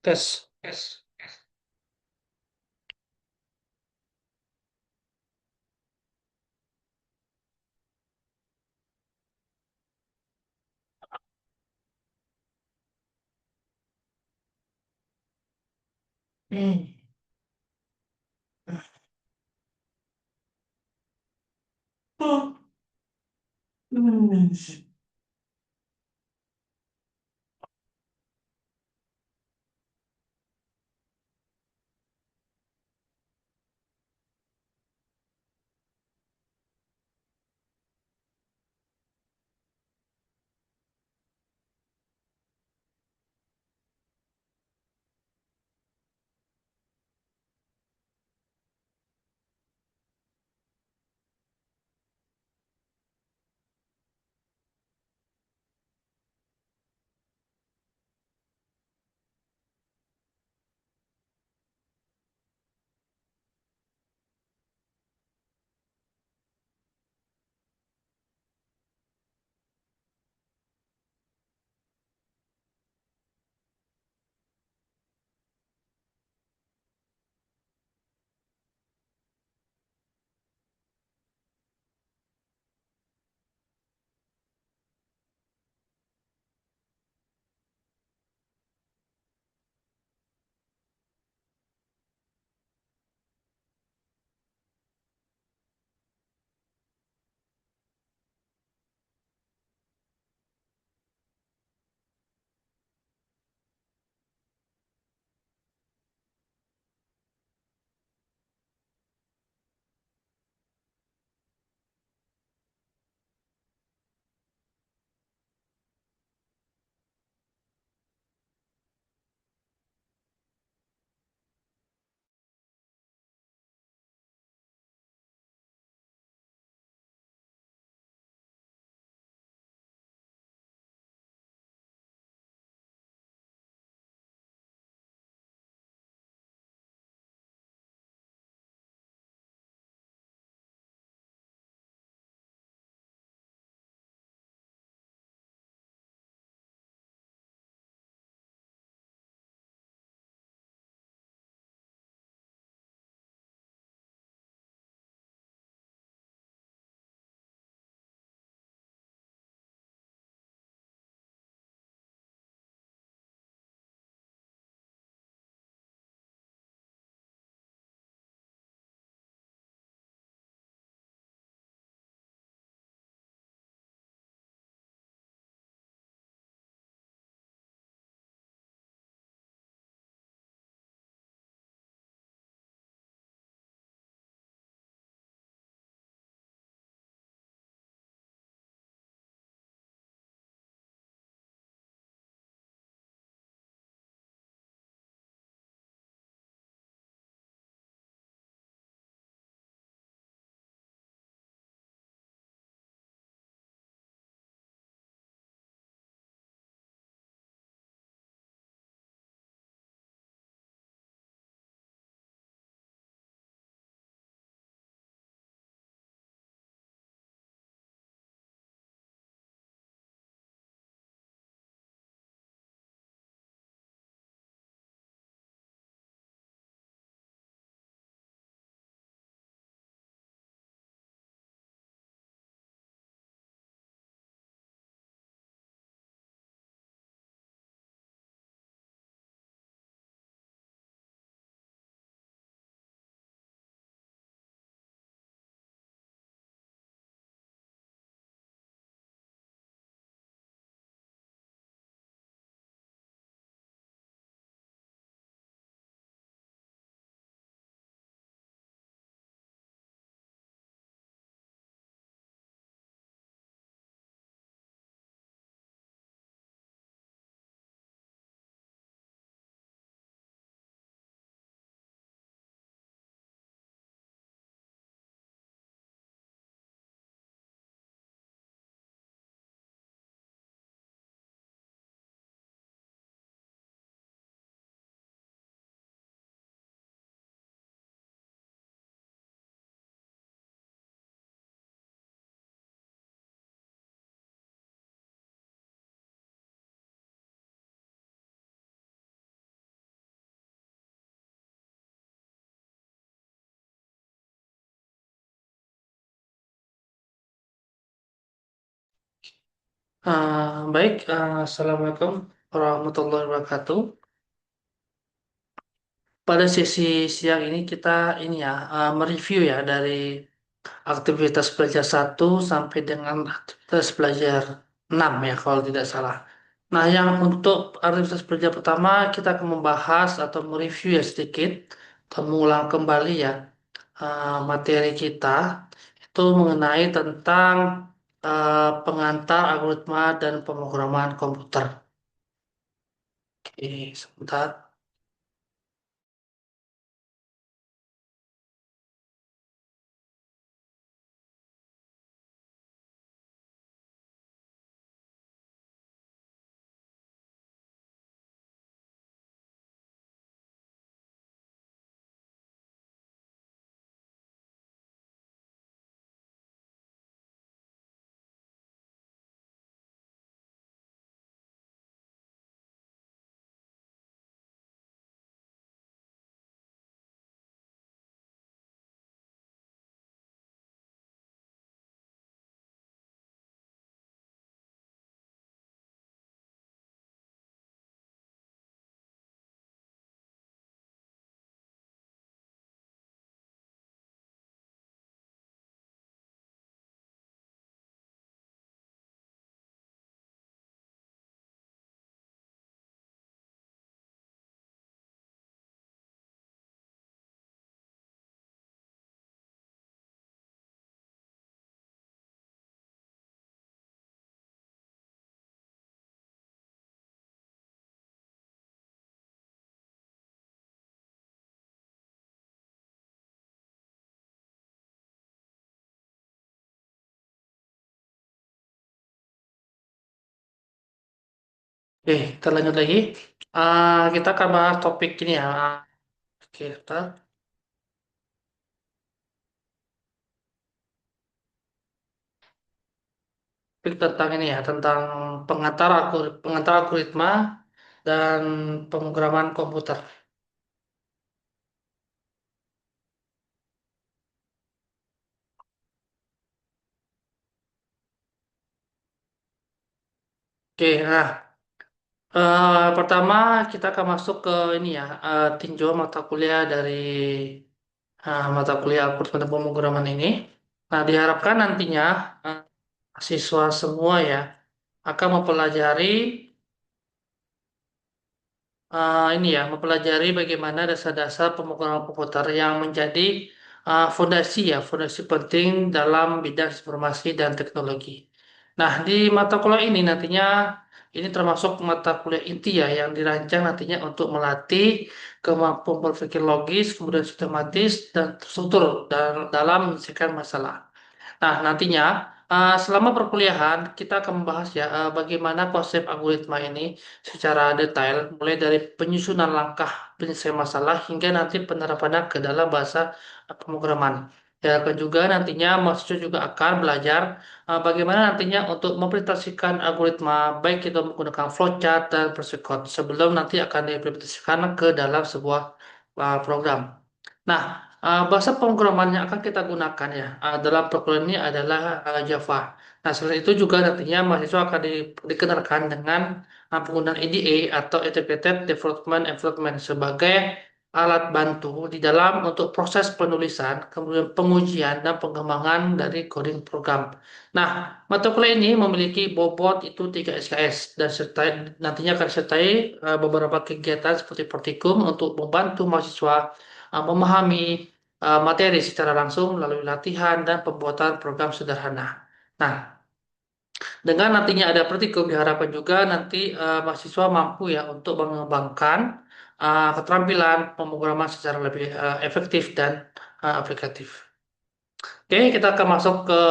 Tes. Hmm. Hmm. Baik, Assalamualaikum warahmatullahi wabarakatuh. Pada sesi siang ini kita mereview ya dari aktivitas belajar 1 sampai dengan aktivitas belajar 6 ya kalau tidak salah. Nah, yang untuk aktivitas belajar pertama kita akan membahas atau mereview ya sedikit atau mengulang kembali ya materi kita itu mengenai tentang pengantar algoritma dan pemrograman komputer. Oke, sebentar. Oke, kita lanjut lagi. Kita akan bahas topik ini ya. Oke, kita topik tentang ini ya, tentang pengantar algoritma dan pemrograman komputer. Oke, pertama kita akan masuk ke ini ya, tinjauan mata kuliah dari mata kuliah algoritma dan pemrograman ini. Nah, diharapkan nantinya eh, siswa semua ya akan mempelajari mempelajari bagaimana dasar-dasar pemrograman komputer yang menjadi fondasi penting dalam bidang informasi dan teknologi. Nah, di mata kuliah ini nantinya ini termasuk mata kuliah inti ya yang dirancang nantinya untuk melatih kemampuan berpikir logis, kemudian sistematis dan terstruktur dalam menyelesaikan masalah. Nah, nantinya selama perkuliahan kita akan membahas ya bagaimana konsep algoritma ini secara detail, mulai dari penyusunan langkah penyelesaian masalah hingga nanti penerapannya ke dalam bahasa pemrograman. Ya, dan juga nantinya mahasiswa juga akan belajar bagaimana nantinya untuk mempresentasikan algoritma baik itu menggunakan flowchart dan persekut sebelum nanti akan diimplementasikan ke dalam sebuah program. Nah, bahasa pemrograman yang akan kita gunakan ya dalam perkuliahan ini adalah Java. Nah, selain itu juga nantinya mahasiswa akan dikenalkan dengan penggunaan EDA atau Integrated Development Environment sebagai alat bantu di dalam untuk proses penulisan, kemudian pengujian dan pengembangan dari coding program. Nah, mata kuliah ini memiliki bobot itu 3 SKS dan nantinya akan disertai beberapa kegiatan seperti praktikum untuk membantu mahasiswa memahami materi secara langsung melalui latihan dan pembuatan program sederhana. Nah, dengan nantinya ada praktikum diharapkan juga nanti mahasiswa mampu ya untuk mengembangkan keterampilan pemrograman secara lebih efektif dan aplikatif. Oke, kita akan masuk ke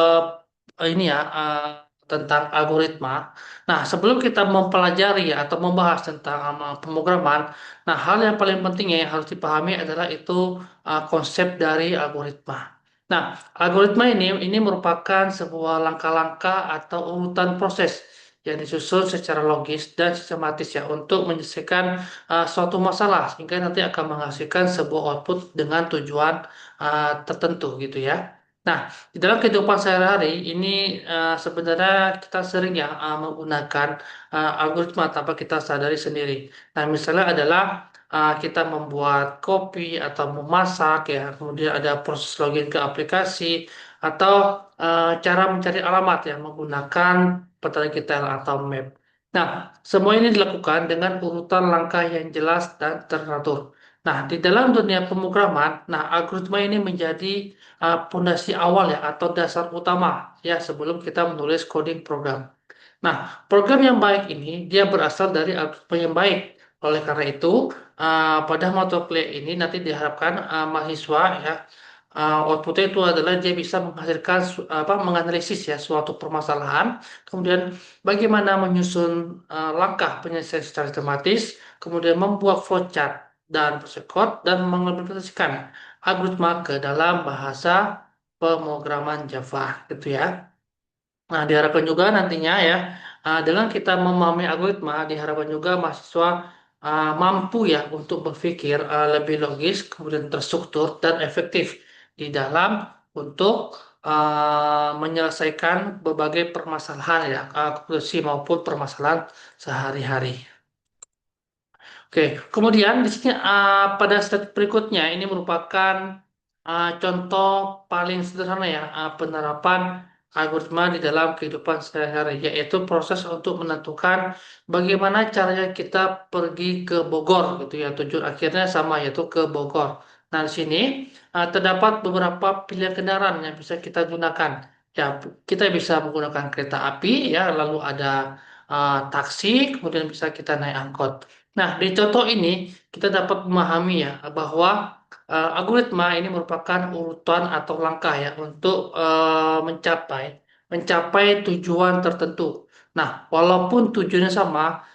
tentang algoritma. Nah, sebelum kita mempelajari atau membahas tentang pemrograman, nah hal yang paling penting yang harus dipahami adalah itu konsep dari algoritma. Nah, algoritma ini merupakan sebuah langkah-langkah atau urutan proses yang disusun secara logis dan sistematis ya untuk menyelesaikan suatu masalah sehingga nanti akan menghasilkan sebuah output dengan tujuan tertentu gitu ya. Nah, di dalam kehidupan sehari-hari ini sebenarnya kita sering ya menggunakan algoritma tanpa kita sadari sendiri. Nah, misalnya adalah kita membuat kopi atau memasak ya, kemudian ada proses login ke aplikasi atau cara mencari alamat ya menggunakan petani kita atau map. Nah, semua ini dilakukan dengan urutan langkah yang jelas dan teratur. Nah, di dalam dunia pemrograman, nah algoritma ini menjadi pondasi awal ya atau dasar utama ya sebelum kita menulis coding program. Nah, program yang baik ini dia berasal dari algoritma yang baik. Oleh karena itu, pada mata kuliah ini nanti diharapkan mahasiswa ya outputnya itu adalah dia bisa menghasilkan menganalisis ya suatu permasalahan, kemudian bagaimana menyusun langkah penyelesaian secara sistematis, kemudian membuat flowchart dan proses code dan mengimplementasikan algoritma ke dalam bahasa pemrograman Java gitu ya. Nah, diharapkan juga nantinya ya, dengan kita memahami algoritma, diharapkan juga mahasiswa mampu ya untuk berpikir lebih logis, kemudian terstruktur dan efektif di dalam untuk menyelesaikan berbagai permasalahan ya, kompetisi maupun permasalahan sehari-hari. Oke, kemudian di sini pada slide berikutnya ini merupakan contoh paling sederhana ya penerapan algoritma di dalam kehidupan sehari-hari, yaitu proses untuk menentukan bagaimana caranya kita pergi ke Bogor gitu ya, tujuan akhirnya sama yaitu ke Bogor. Nah, di sini terdapat beberapa pilihan kendaraan yang bisa kita gunakan. Ya, kita bisa menggunakan kereta api ya, lalu ada taksi, kemudian bisa kita naik angkot. Nah, di contoh ini kita dapat memahami ya bahwa algoritma ini merupakan urutan atau langkah ya untuk mencapai tujuan tertentu. Nah, walaupun tujuannya sama,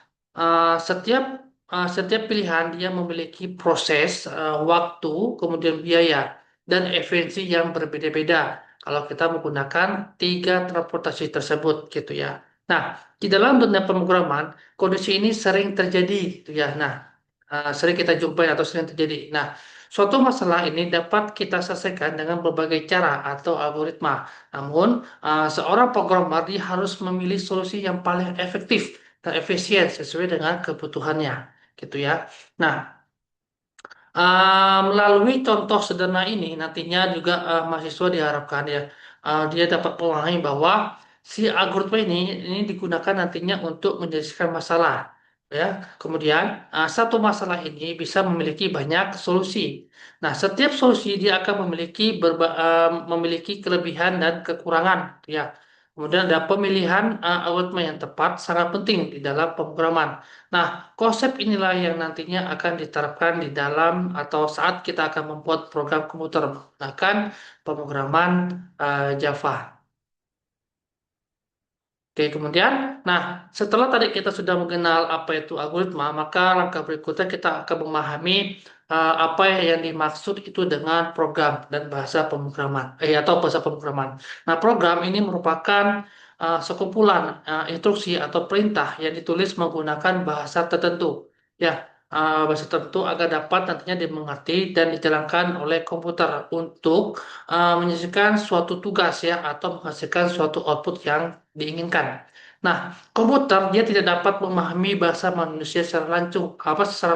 setiap setiap pilihan dia memiliki proses, waktu, kemudian biaya dan efisiensi yang berbeda-beda kalau kita menggunakan tiga transportasi tersebut gitu ya. Nah, di dalam dunia pemrograman kondisi ini sering terjadi gitu ya. Nah, sering kita jumpai atau sering terjadi. Nah, suatu masalah ini dapat kita selesaikan dengan berbagai cara atau algoritma. Namun, seorang programmer dia harus memilih solusi yang paling efektif dan efisien sesuai dengan kebutuhannya, gitu ya. Nah, melalui contoh sederhana ini nantinya juga mahasiswa diharapkan ya dia dapat memahami bahwa si algoritma ini digunakan nantinya untuk menyelesaikan masalah ya. Kemudian satu masalah ini bisa memiliki banyak solusi. Nah, setiap solusi dia akan memiliki kelebihan dan kekurangan ya. Kemudian ada pemilihan algoritma yang tepat sangat penting di dalam pemrograman. Nah, konsep inilah yang nantinya akan diterapkan di dalam atau saat kita akan membuat program komputer menggunakan pemrograman Java. Oke, kemudian, nah setelah tadi kita sudah mengenal apa itu algoritma, maka langkah berikutnya kita akan memahami apa yang dimaksud itu dengan program dan bahasa pemrograman, atau bahasa pemrograman. Nah, program ini merupakan sekumpulan instruksi atau perintah yang ditulis menggunakan bahasa tertentu, ya, bahasa tertentu agar dapat nantinya dimengerti dan dijalankan oleh komputer untuk menyelesaikan suatu tugas ya atau menghasilkan suatu output yang diinginkan. Nah, komputer dia tidak dapat memahami bahasa manusia secara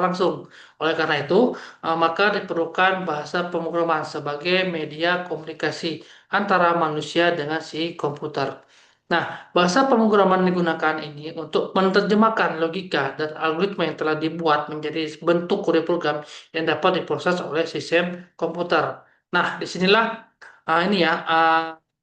langsung. Oleh karena itu, maka diperlukan bahasa pemrograman sebagai media komunikasi antara manusia dengan si komputer. Nah, bahasa pemrograman digunakan ini untuk menerjemahkan logika dan algoritma yang telah dibuat menjadi bentuk kode program yang dapat diproses oleh sistem komputer. Nah, disinilah ini ya,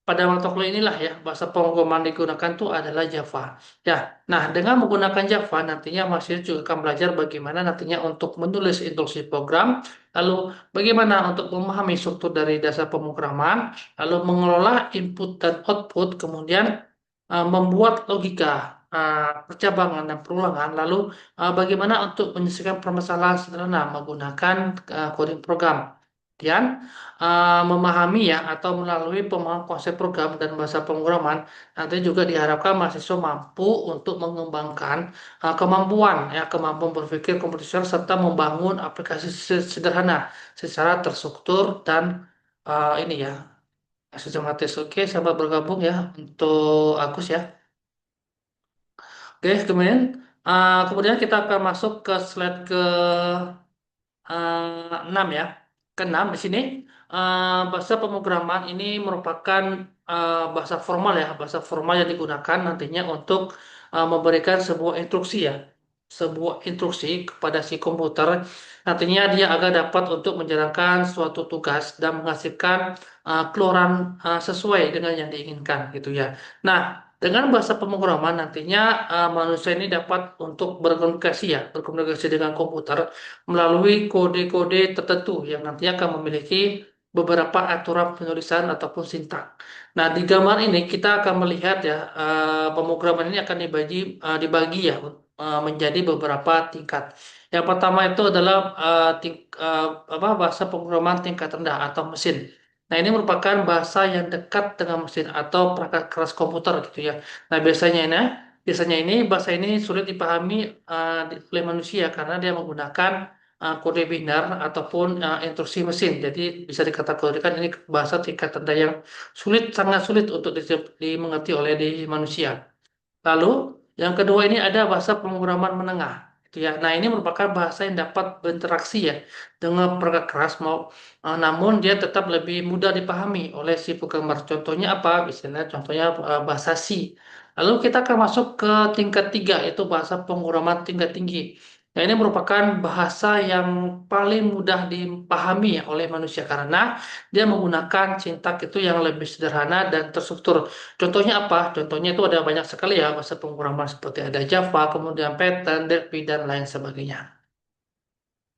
pada mata kuliah inilah ya bahasa pemrograman digunakan itu adalah Java. Ya, nah dengan menggunakan Java nantinya mahasiswa juga akan belajar bagaimana nantinya untuk menulis instruksi program, lalu bagaimana untuk memahami struktur dari dasar pemrograman, lalu mengelola input dan output, kemudian membuat logika percabangan dan perulangan, lalu bagaimana untuk menyelesaikan permasalahan sederhana menggunakan coding program. Kemudian memahami ya atau melalui pemahaman konsep program dan bahasa pemrograman nanti juga diharapkan mahasiswa mampu untuk mengembangkan kemampuan berpikir komputasional serta membangun aplikasi sederhana secara terstruktur dan ini ya Sistematis. Oke, sahabat bergabung ya untuk Agus ya. Oke, kemudian kita akan masuk ke slide ke 6 ya. Keenam di sini bahasa pemrograman ini merupakan bahasa formal ya, bahasa formal yang digunakan nantinya untuk memberikan sebuah instruksi ya, sebuah instruksi kepada si komputer. Nantinya dia agar dapat untuk menjalankan suatu tugas dan menghasilkan keluaran sesuai dengan yang diinginkan gitu ya. Nah, dengan bahasa pemrograman nantinya manusia ini dapat untuk berkomunikasi ya, berkomunikasi dengan komputer melalui kode-kode tertentu yang nanti akan memiliki beberapa aturan penulisan ataupun sintaks. Nah, di gambar ini kita akan melihat ya, pemrograman ini akan dibagi ya menjadi beberapa tingkat. Yang pertama itu adalah bahasa pemrograman tingkat rendah atau mesin. Nah, ini merupakan bahasa yang dekat dengan mesin atau perangkat keras komputer gitu ya. Nah, biasanya ini bahasa ini sulit dipahami oleh manusia karena dia menggunakan kode binar ataupun instruksi mesin. Jadi bisa dikategorikan ini bahasa tingkat rendah yang sangat sulit untuk dimengerti oleh di manusia. Lalu yang kedua ini ada bahasa pemrograman menengah. Gitu ya. Nah, ini merupakan bahasa yang dapat berinteraksi ya dengan perangkat keras namun dia tetap lebih mudah dipahami oleh si programmer. Contohnya apa? Misalnya contohnya bahasa C. Lalu kita akan masuk ke tingkat tiga yaitu bahasa pemrograman tingkat tinggi. Nah, ini merupakan bahasa yang paling mudah dipahami ya oleh manusia karena dia menggunakan sintak itu yang lebih sederhana dan terstruktur. Contohnya apa? Contohnya itu ada banyak sekali ya bahasa pemrograman seperti ada Java, kemudian Python, Delphi, dan lain sebagainya.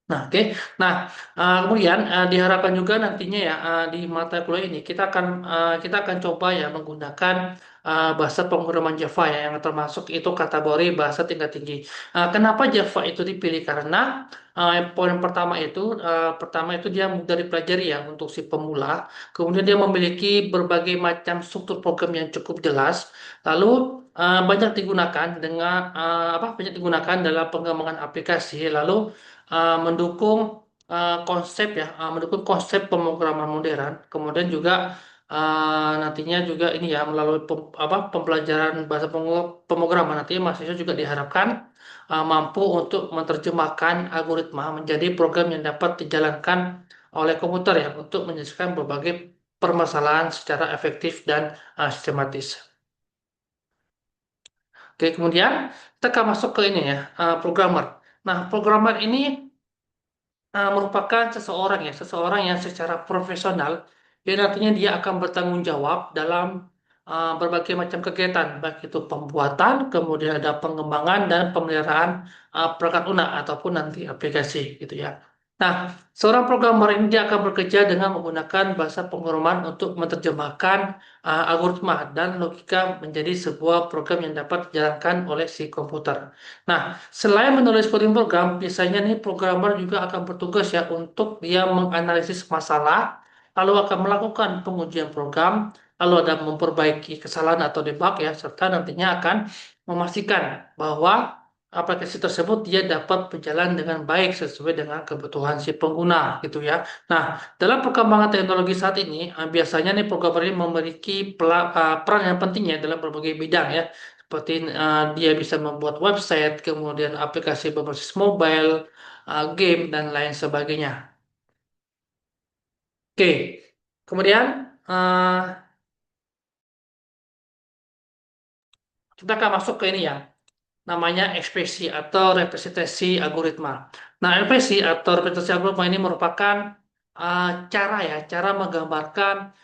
Nah, oke. Nah, kemudian diharapkan juga nantinya ya di mata kuliah ini kita akan coba ya menggunakan bahasa pemrograman Java ya yang termasuk itu kategori bahasa tingkat tinggi. Kenapa Java itu dipilih? Karena poin pertama itu dia mudah dipelajari ya untuk si pemula. Kemudian dia memiliki berbagai macam struktur program yang cukup jelas. Lalu banyak digunakan dalam pengembangan aplikasi. Lalu mendukung mendukung konsep pemrograman modern. Kemudian juga nantinya juga ini ya melalui pembelajaran bahasa pemrograman nanti mahasiswa juga diharapkan mampu untuk menerjemahkan algoritma menjadi program yang dapat dijalankan oleh komputer ya untuk menyelesaikan berbagai permasalahan secara efektif dan sistematis. Oke, kemudian kita akan masuk ke ini ya, programmer. Nah, programmer ini merupakan seseorang yang secara profesional, yang artinya dia akan bertanggung jawab dalam berbagai macam kegiatan, baik itu pembuatan, kemudian ada pengembangan dan pemeliharaan perangkat lunak ataupun nanti aplikasi gitu ya. Nah, seorang programmer ini dia akan bekerja dengan menggunakan bahasa pemrograman untuk menerjemahkan algoritma dan logika menjadi sebuah program yang dapat dijalankan oleh si komputer. Nah, selain menulis coding program, biasanya nih programmer juga akan bertugas ya untuk dia menganalisis masalah, lalu akan melakukan pengujian program, lalu ada memperbaiki kesalahan atau debug ya, serta nantinya akan memastikan bahwa aplikasi tersebut dia dapat berjalan dengan baik sesuai dengan kebutuhan si pengguna gitu ya. Nah, dalam perkembangan teknologi saat ini, biasanya nih programmer ini memiliki peran yang penting ya dalam berbagai bidang ya seperti dia bisa membuat website, kemudian aplikasi berbasis mobile, game, dan lain sebagainya. Oke, kemudian kita akan masuk ke ini ya, namanya ekspresi atau representasi algoritma. Nah, RPC atau representasi algoritma ini merupakan uh, cara menggambarkan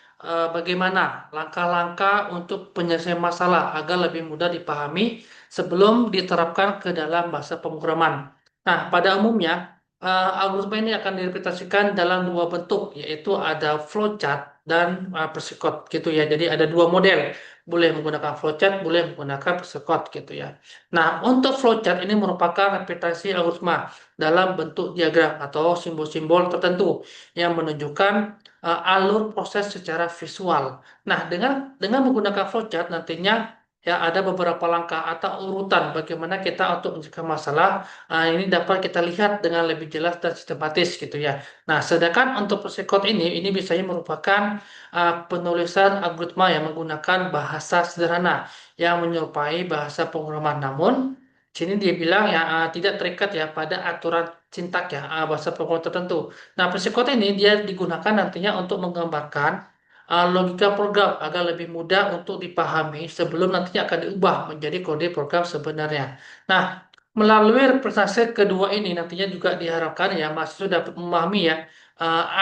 bagaimana langkah-langkah untuk penyelesaian masalah agar lebih mudah dipahami sebelum diterapkan ke dalam bahasa pemrograman. Nah, pada umumnya algoritma ini akan direpresentasikan dalam dua bentuk, yaitu ada flowchart dan persiscode gitu ya. Jadi ada dua model, boleh menggunakan flowchart, boleh menggunakan persiscode gitu ya. Nah, untuk flowchart ini merupakan representasi algoritma dalam bentuk diagram atau simbol-simbol tertentu yang menunjukkan alur proses secara visual. Nah, dengan menggunakan flowchart nantinya ya ada beberapa langkah atau urutan bagaimana kita untuk menyelesaikan masalah. Ini dapat kita lihat dengan lebih jelas dan sistematis gitu ya. Nah, sedangkan untuk persekot ini biasanya merupakan penulisan algoritma yang menggunakan bahasa sederhana yang menyerupai bahasa pemrograman. Namun, sini dia bilang ya tidak terikat ya pada aturan sintak ya bahasa pemrograman tertentu. Nah, persekot ini dia digunakan nantinya untuk menggambarkan logika program agar lebih mudah untuk dipahami sebelum nantinya akan diubah menjadi kode program sebenarnya. Nah, melalui representasi kedua ini nantinya juga diharapkan ya mahasiswa dapat memahami ya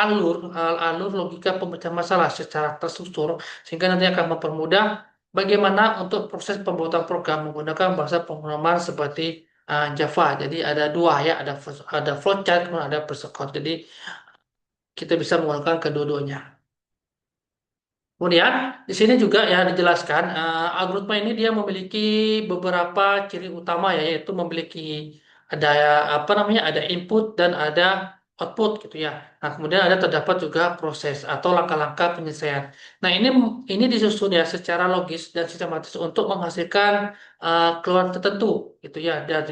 alur logika pemecahan masalah secara terstruktur sehingga nanti akan mempermudah bagaimana untuk proses pembuatan program menggunakan bahasa pemrograman seperti Java. Jadi ada dua ya, ada flowchart, kemudian ada persekot. Jadi kita bisa menggunakan kedua-duanya. Kemudian di sini juga ya dijelaskan algoritma ini dia memiliki beberapa ciri utama ya, yaitu memiliki ada apa namanya ada input dan ada output gitu ya. Nah, kemudian ada terdapat juga proses atau langkah-langkah penyelesaian. Nah, ini disusun ya secara logis dan sistematis untuk menghasilkan keluaran tertentu gitu ya. Dan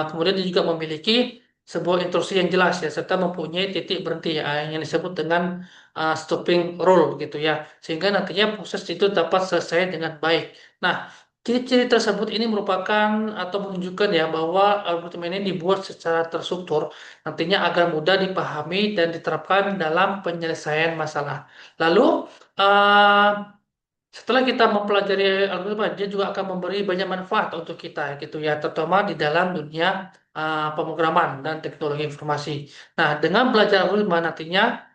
kemudian dia juga memiliki sebuah instruksi yang jelas ya serta mempunyai titik berhenti ya, yang disebut dengan stopping rule gitu ya sehingga nantinya proses itu dapat selesai dengan baik. Nah, ciri-ciri tersebut ini merupakan atau menunjukkan ya bahwa algoritma ini dibuat secara terstruktur nantinya agar mudah dipahami dan diterapkan dalam penyelesaian masalah. Lalu eh, setelah kita mempelajari algoritma, dia juga akan memberi banyak manfaat untuk kita gitu ya, terutama di dalam dunia pemrograman dan teknologi informasi. Nah, dengan belajar algoritma nantinya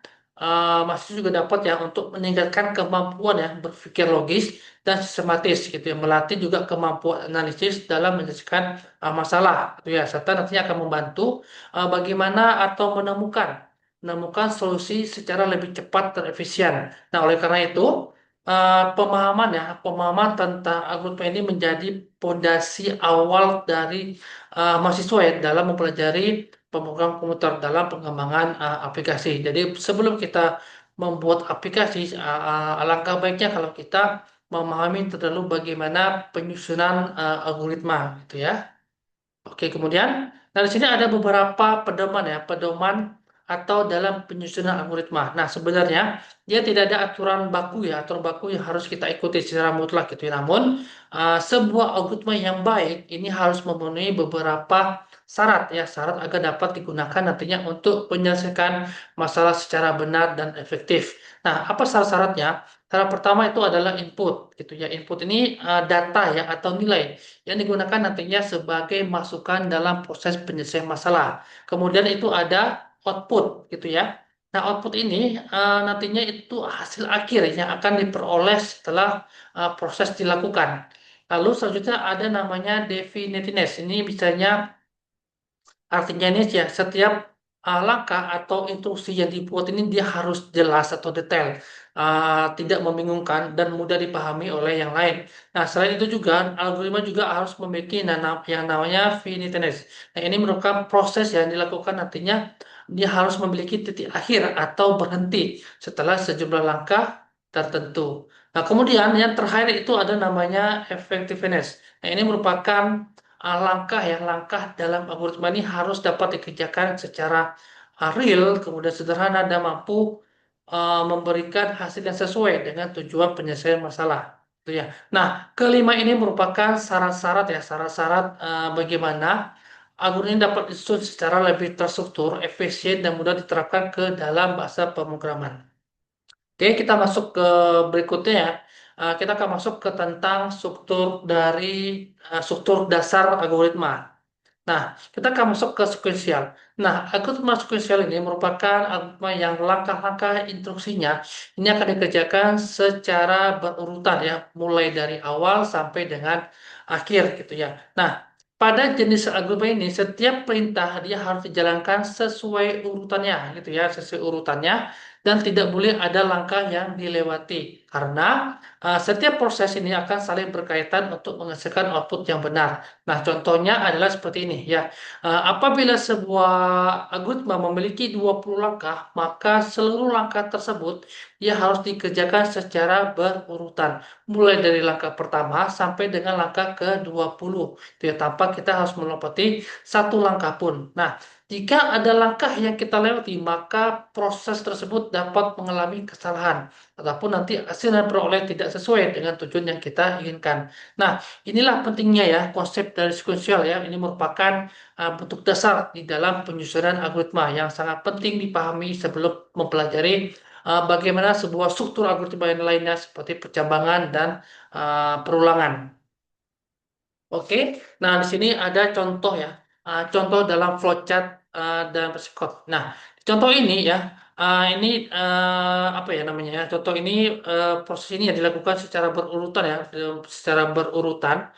mahasiswa juga dapat ya untuk meningkatkan kemampuan ya berpikir logis dan sistematis gitu ya, melatih juga kemampuan analisis dalam menyelesaikan masalah gitu ya, serta nantinya akan membantu bagaimana atau menemukan solusi secara lebih cepat dan efisien. Nah, oleh karena itu pemahaman tentang algoritma ini menjadi pondasi awal dari mahasiswa ya dalam mempelajari pemrograman komputer dalam pengembangan aplikasi. Jadi sebelum kita membuat aplikasi, alangkah baiknya kalau kita memahami terlebih bagaimana penyusunan algoritma, gitu ya. Oke, kemudian, nah di sini ada beberapa pedoman ya, pedoman atau dalam penyusunan algoritma. Nah, sebenarnya dia tidak ada aturan baku ya, aturan baku yang harus kita ikuti secara mutlak gitu ya. Namun, sebuah algoritma yang baik ini harus memenuhi beberapa syarat ya, syarat agar dapat digunakan nantinya untuk menyelesaikan masalah secara benar dan efektif. Nah, apa syarat-syaratnya? Syarat pertama itu adalah input gitu ya. Input ini data ya atau nilai yang digunakan nantinya sebagai masukan dalam proses penyelesaian masalah. Kemudian itu ada output gitu ya. Nah, output ini nantinya itu hasil akhir yang akan diperoleh setelah proses dilakukan. Lalu selanjutnya ada namanya definiteness. Ini misalnya artinya ini ya setiap langkah atau instruksi yang dibuat ini dia harus jelas atau detail, tidak membingungkan dan mudah dipahami oleh yang lain. Nah, selain itu juga algoritma juga harus memiliki yang namanya finiteness. Nah, ini merupakan proses yang dilakukan nantinya dia harus memiliki titik akhir atau berhenti setelah sejumlah langkah tertentu. Nah, kemudian yang terakhir itu ada namanya effectiveness. Nah, ini merupakan langkah dalam algoritma ini harus dapat dikerjakan secara real, kemudian sederhana dan mampu memberikan hasil yang sesuai dengan tujuan penyelesaian masalah. Gitu ya. Nah, kelima ini merupakan syarat-syarat ya, syarat-syarat bagaimana algoritma ini dapat disusun secara lebih terstruktur, efisien dan mudah diterapkan ke dalam bahasa pemrograman. Oke, kita masuk ke berikutnya ya. Kita akan masuk ke tentang struktur dasar algoritma. Nah, kita akan masuk ke sekuensial. Nah, algoritma sekuensial ini merupakan algoritma yang langkah-langkah instruksinya ini akan dikerjakan secara berurutan ya, mulai dari awal sampai dengan akhir gitu ya. Nah, pada jenis algoritma ini setiap perintah dia harus dijalankan sesuai urutannya gitu ya, sesuai urutannya dan tidak boleh ada langkah yang dilewati karena setiap proses ini akan saling berkaitan untuk menghasilkan output yang benar. Nah, contohnya adalah seperti ini ya. Apabila sebuah algoritma memiliki 20 langkah, maka seluruh langkah tersebut dia harus dikerjakan secara berurutan, mulai dari langkah pertama sampai dengan langkah ke-20. Itu ya, tanpa kita harus melompati satu langkah pun. Nah, jika ada langkah yang kita lewati, maka proses tersebut dapat mengalami kesalahan ataupun nanti hasil yang diperoleh tidak sesuai dengan tujuan yang kita inginkan. Nah, inilah pentingnya ya konsep dari sequential ya. Ini merupakan bentuk dasar di dalam penyusunan algoritma yang sangat penting dipahami sebelum mempelajari bagaimana sebuah struktur algoritma yang lainnya seperti percambangan dan perulangan. Oke, nah di sini ada contoh ya, contoh dalam flowchart dan persekot. Nah, contoh ini ya, ini apa ya namanya ya? Contoh ini proses ini yang dilakukan secara berurutan ya, secara berurutan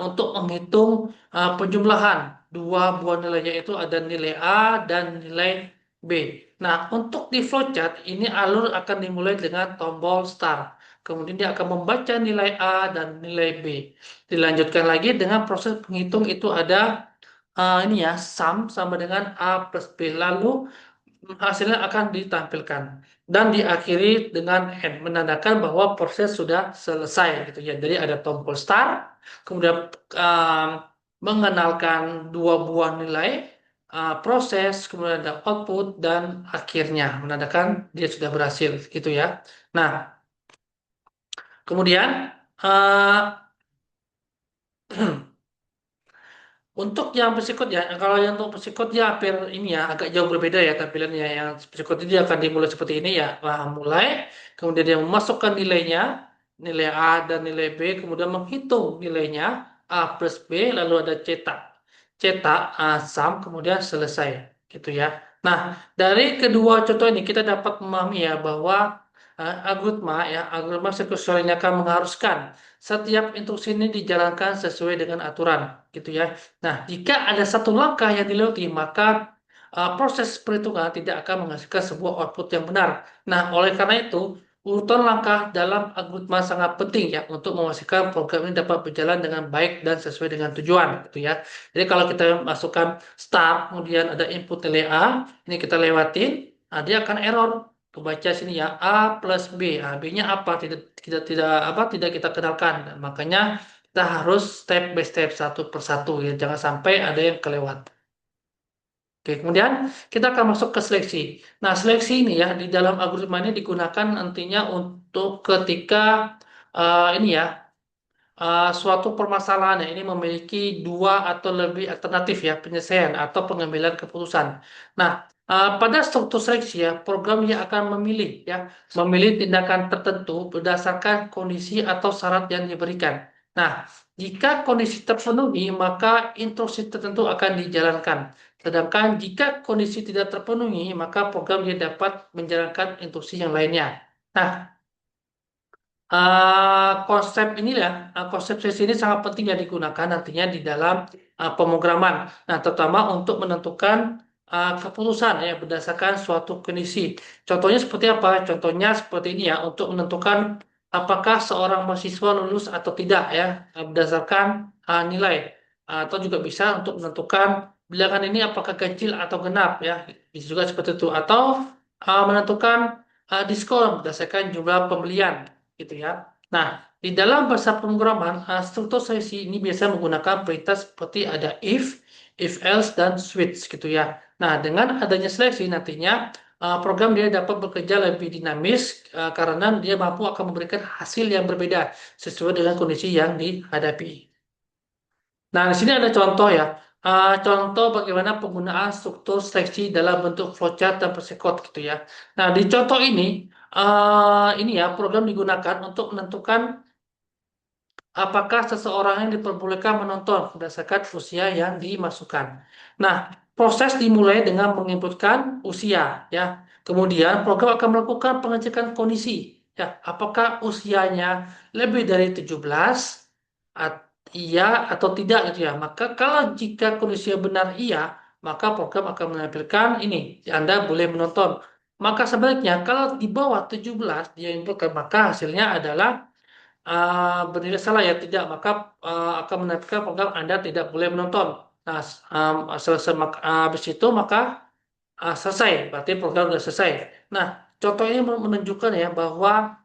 untuk menghitung penjumlahan dua buah nilainya itu ada nilai A dan nilai B. Nah, untuk di flowchart ini alur akan dimulai dengan tombol start. Kemudian dia akan membaca nilai A dan nilai B. Dilanjutkan lagi dengan proses penghitung itu ada ini ya sum sama dengan A plus B. Lalu hasilnya akan ditampilkan. Dan diakhiri dengan N, menandakan bahwa proses sudah selesai gitu ya. Jadi ada tombol start, kemudian um, mengenalkan dua buah nilai, proses, kemudian ada output, dan akhirnya menandakan dia sudah berhasil gitu ya. Nah, kemudian untuk yang berikut ya, kalau yang untuk berikut ya hampir ini ya agak jauh berbeda ya tampilannya. Yang berikut ini akan dimulai seperti ini ya. Nah, mulai, kemudian dia memasukkan nilainya, nilai A dan nilai B, kemudian menghitung nilainya A plus B, lalu ada cetak, cetak sum, kemudian selesai, gitu ya. Nah, dari kedua contoh ini kita dapat memahami ya bahwa algoritma sekuensial ini akan mengharuskan setiap instruksi ini dijalankan sesuai dengan aturan, gitu ya. Nah, jika ada satu langkah yang dilewati, maka proses perhitungan tidak akan menghasilkan sebuah output yang benar. Nah, oleh karena itu, urutan langkah dalam algoritma sangat penting ya untuk memastikan program ini dapat berjalan dengan baik dan sesuai dengan tujuan, gitu ya. Jadi kalau kita masukkan start, kemudian ada input nilai A, ini kita lewatin, nah dia akan error. Kebaca sini ya A plus B. B-nya apa? Tidak apa? Tidak kita kenalkan. Nah, makanya kita harus step by step satu persatu ya, jangan sampai ada yang kelewat. Oke, kemudian kita akan masuk ke seleksi. Nah, seleksi ini ya di dalam algoritma ini digunakan nantinya untuk ketika ini ya suatu permasalahan ya, ini memiliki dua atau lebih alternatif ya penyelesaian atau pengambilan keputusan. Nah, pada struktur seleksi ya program yang akan memilih ya memilih tindakan tertentu berdasarkan kondisi atau syarat yang diberikan. Nah, jika kondisi terpenuhi maka instruksi tertentu akan dijalankan. Sedangkan jika kondisi tidak terpenuhi maka program dia dapat menjalankan instruksi yang lainnya. Nah, konsep inilah konsep sesi ini sangat penting yang digunakan nantinya di dalam pemrograman. Nah, terutama untuk menentukan keputusan ya berdasarkan suatu kondisi. Contohnya seperti apa? Contohnya seperti ini ya untuk menentukan apakah seorang mahasiswa lulus atau tidak ya berdasarkan nilai. Atau juga bisa untuk menentukan bilangan ini apakah ganjil atau genap ya. Bisa juga seperti itu atau menentukan diskon berdasarkan jumlah pembelian gitu ya. Nah, di dalam bahasa pemrograman, struktur seleksi ini biasa menggunakan perintah seperti ada if else, dan switch gitu ya. Nah, dengan adanya seleksi nantinya program dia dapat bekerja lebih dinamis karena dia mampu akan memberikan hasil yang berbeda sesuai dengan kondisi yang dihadapi. Nah, di sini ada contoh ya. Contoh bagaimana penggunaan struktur seleksi dalam bentuk flowchart dan persekot gitu ya. Nah, di contoh ini ya program digunakan untuk menentukan apakah seseorang yang diperbolehkan menonton berdasarkan usia yang dimasukkan. Nah, proses dimulai dengan menginputkan usia ya. Kemudian program akan melakukan pengecekan kondisi ya, apakah usianya lebih dari 17 iya atau tidak gitu ya. Maka kalau jika kondisinya benar iya, maka program akan menampilkan ini Anda boleh menonton. Maka sebaliknya kalau di bawah 17 dia inputkan maka hasilnya adalah bernilai salah ya tidak maka akan menerbitkan program Anda tidak boleh menonton. Nah, selesai habis itu maka selesai, berarti program sudah selesai. Nah, contoh ini menunjukkan ya bahwa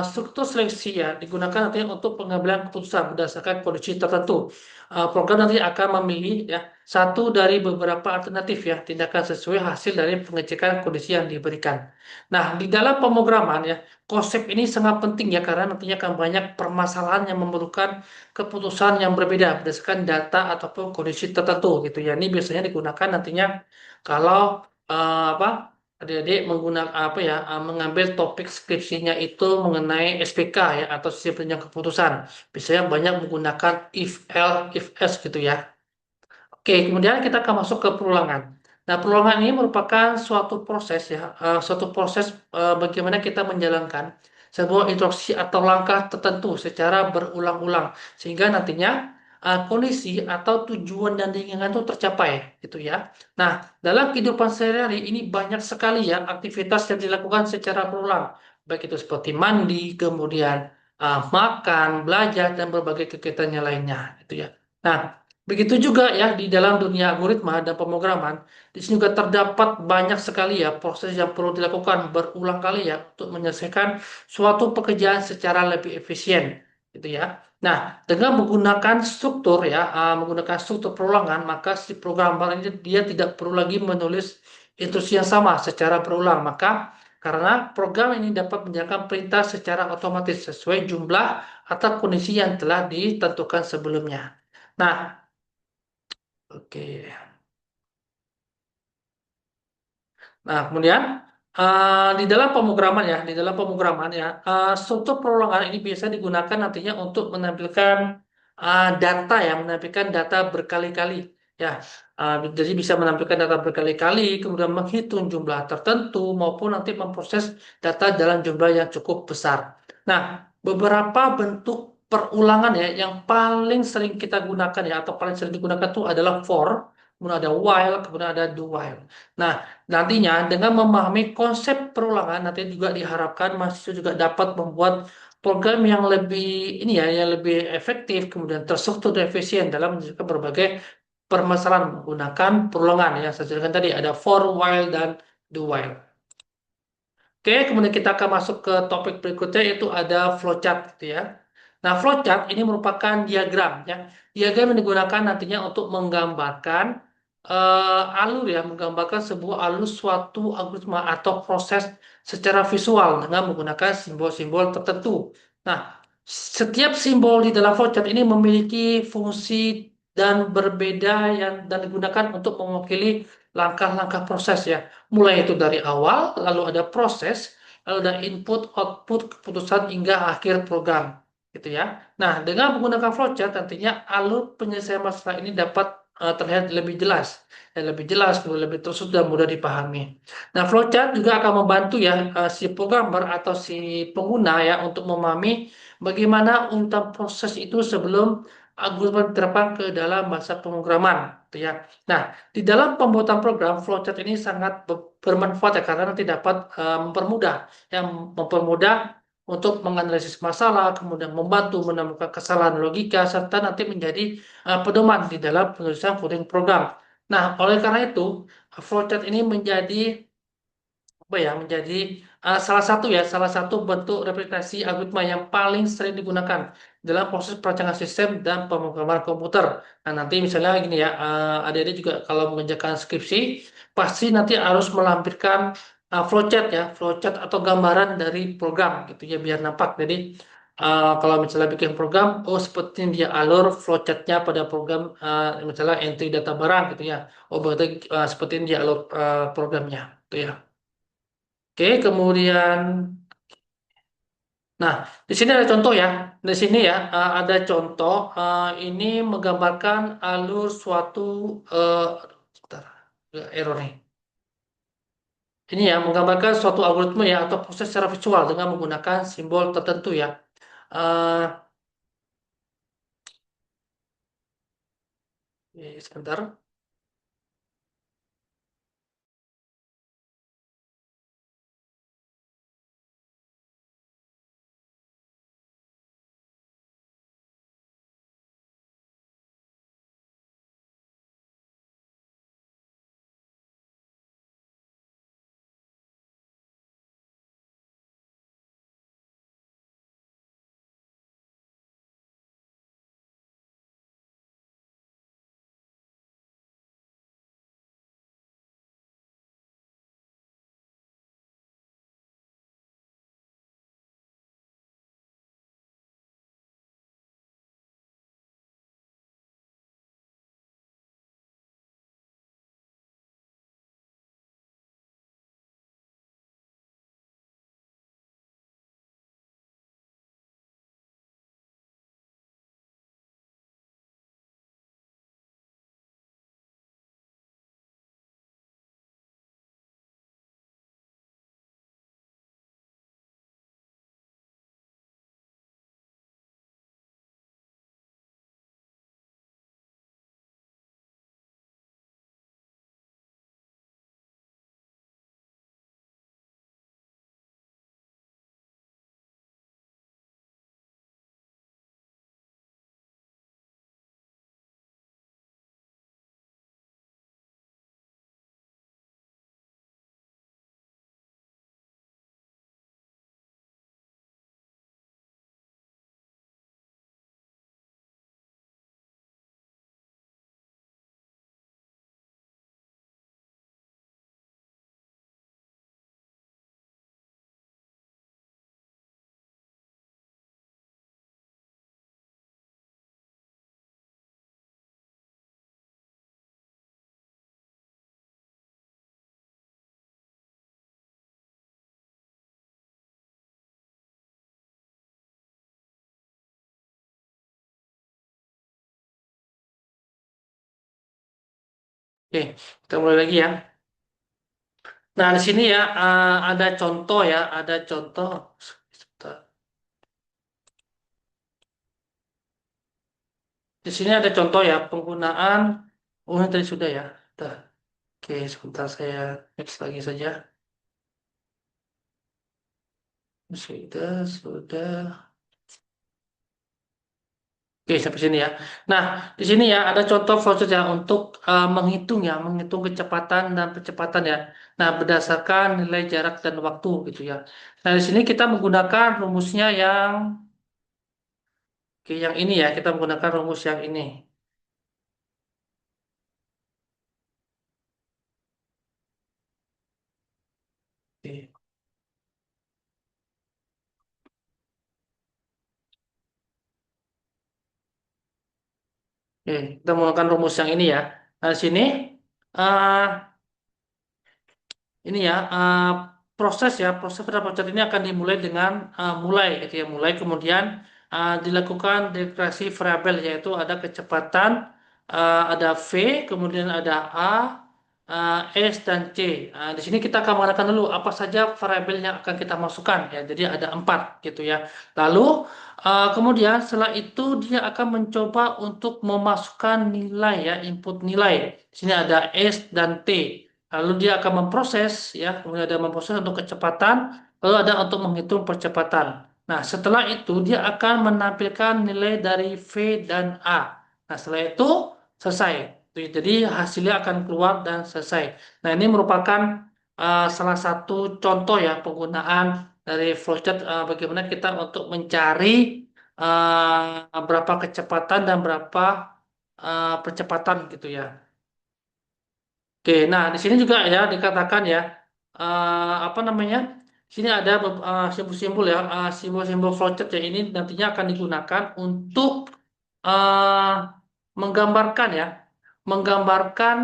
struktur seleksi ya digunakan nanti untuk pengambilan keputusan berdasarkan kondisi tertentu. Program nanti akan memilih ya satu dari beberapa alternatif ya tindakan sesuai hasil dari pengecekan kondisi yang diberikan. Nah, di dalam pemrograman ya konsep ini sangat penting ya karena nantinya akan banyak permasalahan yang memerlukan keputusan yang berbeda berdasarkan data ataupun kondisi tertentu gitu ya. Ini biasanya digunakan nantinya kalau apa adik-adik menggunakan apa ya mengambil topik skripsinya itu mengenai SPK ya atau sistem penunjang keputusan biasanya banyak menggunakan if else if else gitu ya. Oke, kemudian kita akan masuk ke perulangan. Nah, perulangan ini merupakan suatu proses ya, suatu proses bagaimana kita menjalankan sebuah instruksi atau langkah tertentu secara berulang-ulang sehingga nantinya kondisi atau tujuan dan diinginkan itu tercapai, gitu ya. Nah, dalam kehidupan sehari-hari ini banyak sekali ya aktivitas yang dilakukan secara berulang, baik itu seperti mandi, kemudian makan, belajar dan berbagai kegiatannya lainnya, gitu ya. Nah, begitu juga ya di dalam dunia algoritma dan pemrograman, di sini juga terdapat banyak sekali ya proses yang perlu dilakukan berulang kali ya untuk menyelesaikan suatu pekerjaan secara lebih efisien, gitu ya. Nah, dengan menggunakan struktur ya, menggunakan struktur perulangan, maka si programmer ini dia tidak perlu lagi menulis instruksi yang sama secara berulang. Maka karena program ini dapat menjalankan perintah secara otomatis sesuai jumlah atau kondisi yang telah ditentukan sebelumnya. Nah, oke. Nah, kemudian di dalam pemrograman ya, di dalam pemrograman ya, struktur perulangan ini biasa digunakan nantinya untuk menampilkan data ya, menampilkan data berkali-kali ya. Jadi bisa menampilkan data berkali-kali, kemudian menghitung jumlah tertentu maupun nanti memproses data dalam jumlah yang cukup besar. Nah, beberapa bentuk perulangan ya yang paling sering kita gunakan ya atau paling sering digunakan itu adalah for, kemudian ada while, kemudian ada do while. Nah, nantinya dengan memahami konsep perulangan nanti juga diharapkan mahasiswa juga dapat membuat program yang lebih ini ya yang lebih efektif kemudian terstruktur dan efisien dalam menyelesaikan berbagai permasalahan menggunakan perulangan ya. Saya jelaskan tadi ada for while dan do while. Oke, kemudian kita akan masuk ke topik berikutnya yaitu ada flowchart gitu ya. Nah, flowchart ini merupakan diagram ya. Diagram yang digunakan nantinya untuk menggambarkan alur ya, menggambarkan sebuah alur suatu algoritma atau proses secara visual dengan menggunakan simbol-simbol tertentu. Nah, setiap simbol di dalam flowchart ini memiliki fungsi dan berbeda yang dan digunakan untuk mewakili langkah-langkah proses ya mulai itu dari awal, lalu ada proses, lalu ada input, output, keputusan hingga akhir program, gitu ya. Nah, dengan menggunakan flowchart nantinya alur penyelesaian masalah ini dapat terlihat lebih jelas, dan lebih jelas, kemudian lebih tersusun dan mudah dipahami. Nah, flowchart juga akan membantu ya si programmer atau si pengguna ya untuk memahami bagaimana urutan proses itu sebelum algoritma diterapkan ke dalam bahasa pemrograman, gitu ya. Nah, di dalam pembuatan program, flowchart ini sangat bermanfaat ya karena nanti dapat mempermudah, yang mempermudah untuk menganalisis masalah, kemudian membantu menemukan kesalahan logika, serta nanti menjadi pedoman di dalam penulisan coding program. Nah, oleh karena itu, flowchart ini menjadi apa ya menjadi salah satu bentuk replikasi algoritma yang paling sering digunakan dalam proses perancangan sistem dan pemrograman komputer. Nah, nanti misalnya gini ya, adik-adik juga kalau mengerjakan skripsi pasti nanti harus melampirkan flowchart ya, flowchart atau gambaran dari program gitu ya biar nampak. Jadi kalau misalnya bikin program, oh seperti ini dia alur flowchartnya pada program misalnya entry data barang gitu ya. Oh berarti seperti ini dia alur programnya, gitu ya. Oke, kemudian, nah di sini ada contoh ya. Di sini ya ada contoh ini menggambarkan alur suatu sebentar, error nih. Ini ya menggambarkan suatu algoritma ya atau proses secara visual dengan menggunakan simbol tertentu ya. Eh, Sebentar. Oke, kita mulai lagi ya. Nah, di sini ya ada contoh ya, ada contoh. Sebentar. Di sini ada contoh ya penggunaan. Oh, ini tadi sudah ya. Sudah. Oke, sebentar saya next lagi saja. Sudah. Oke, sampai sini ya. Nah, di sini ya ada contoh proses ya untuk menghitung ya, menghitung kecepatan dan percepatan ya. Nah, berdasarkan nilai jarak dan waktu gitu ya. Nah, di sini kita menggunakan rumusnya yang oke, yang ini ya, kita menggunakan rumus yang ini. Oke, oke, kita menggunakan rumus yang ini ya. Nah, di sini eh, ini ya proses pada proses ini akan dimulai dengan mulai gitu ya mulai kemudian dilakukan deklarasi variabel yaitu ada kecepatan ada V kemudian ada A S dan C. Di sini kita akan menggunakan dulu apa saja variabel yang akan kita masukkan ya jadi ada 4 gitu ya lalu kemudian setelah itu dia akan mencoba untuk memasukkan nilai ya input nilai di sini ada S dan T. Lalu dia akan memproses ya, kemudian ada memproses untuk kecepatan, lalu ada untuk menghitung percepatan. Nah, setelah itu dia akan menampilkan nilai dari V dan A. Nah, setelah itu selesai. Jadi hasilnya akan keluar dan selesai. Nah, ini merupakan salah satu contoh ya penggunaan dari flowchart bagaimana kita untuk mencari berapa kecepatan dan berapa percepatan gitu ya. Oke, nah di sini juga ya dikatakan ya apa namanya? Sini ada simbol-simbol ya, simbol-simbol flowchart ya ini nantinya akan digunakan untuk eh, menggambarkan ya, menggambarkan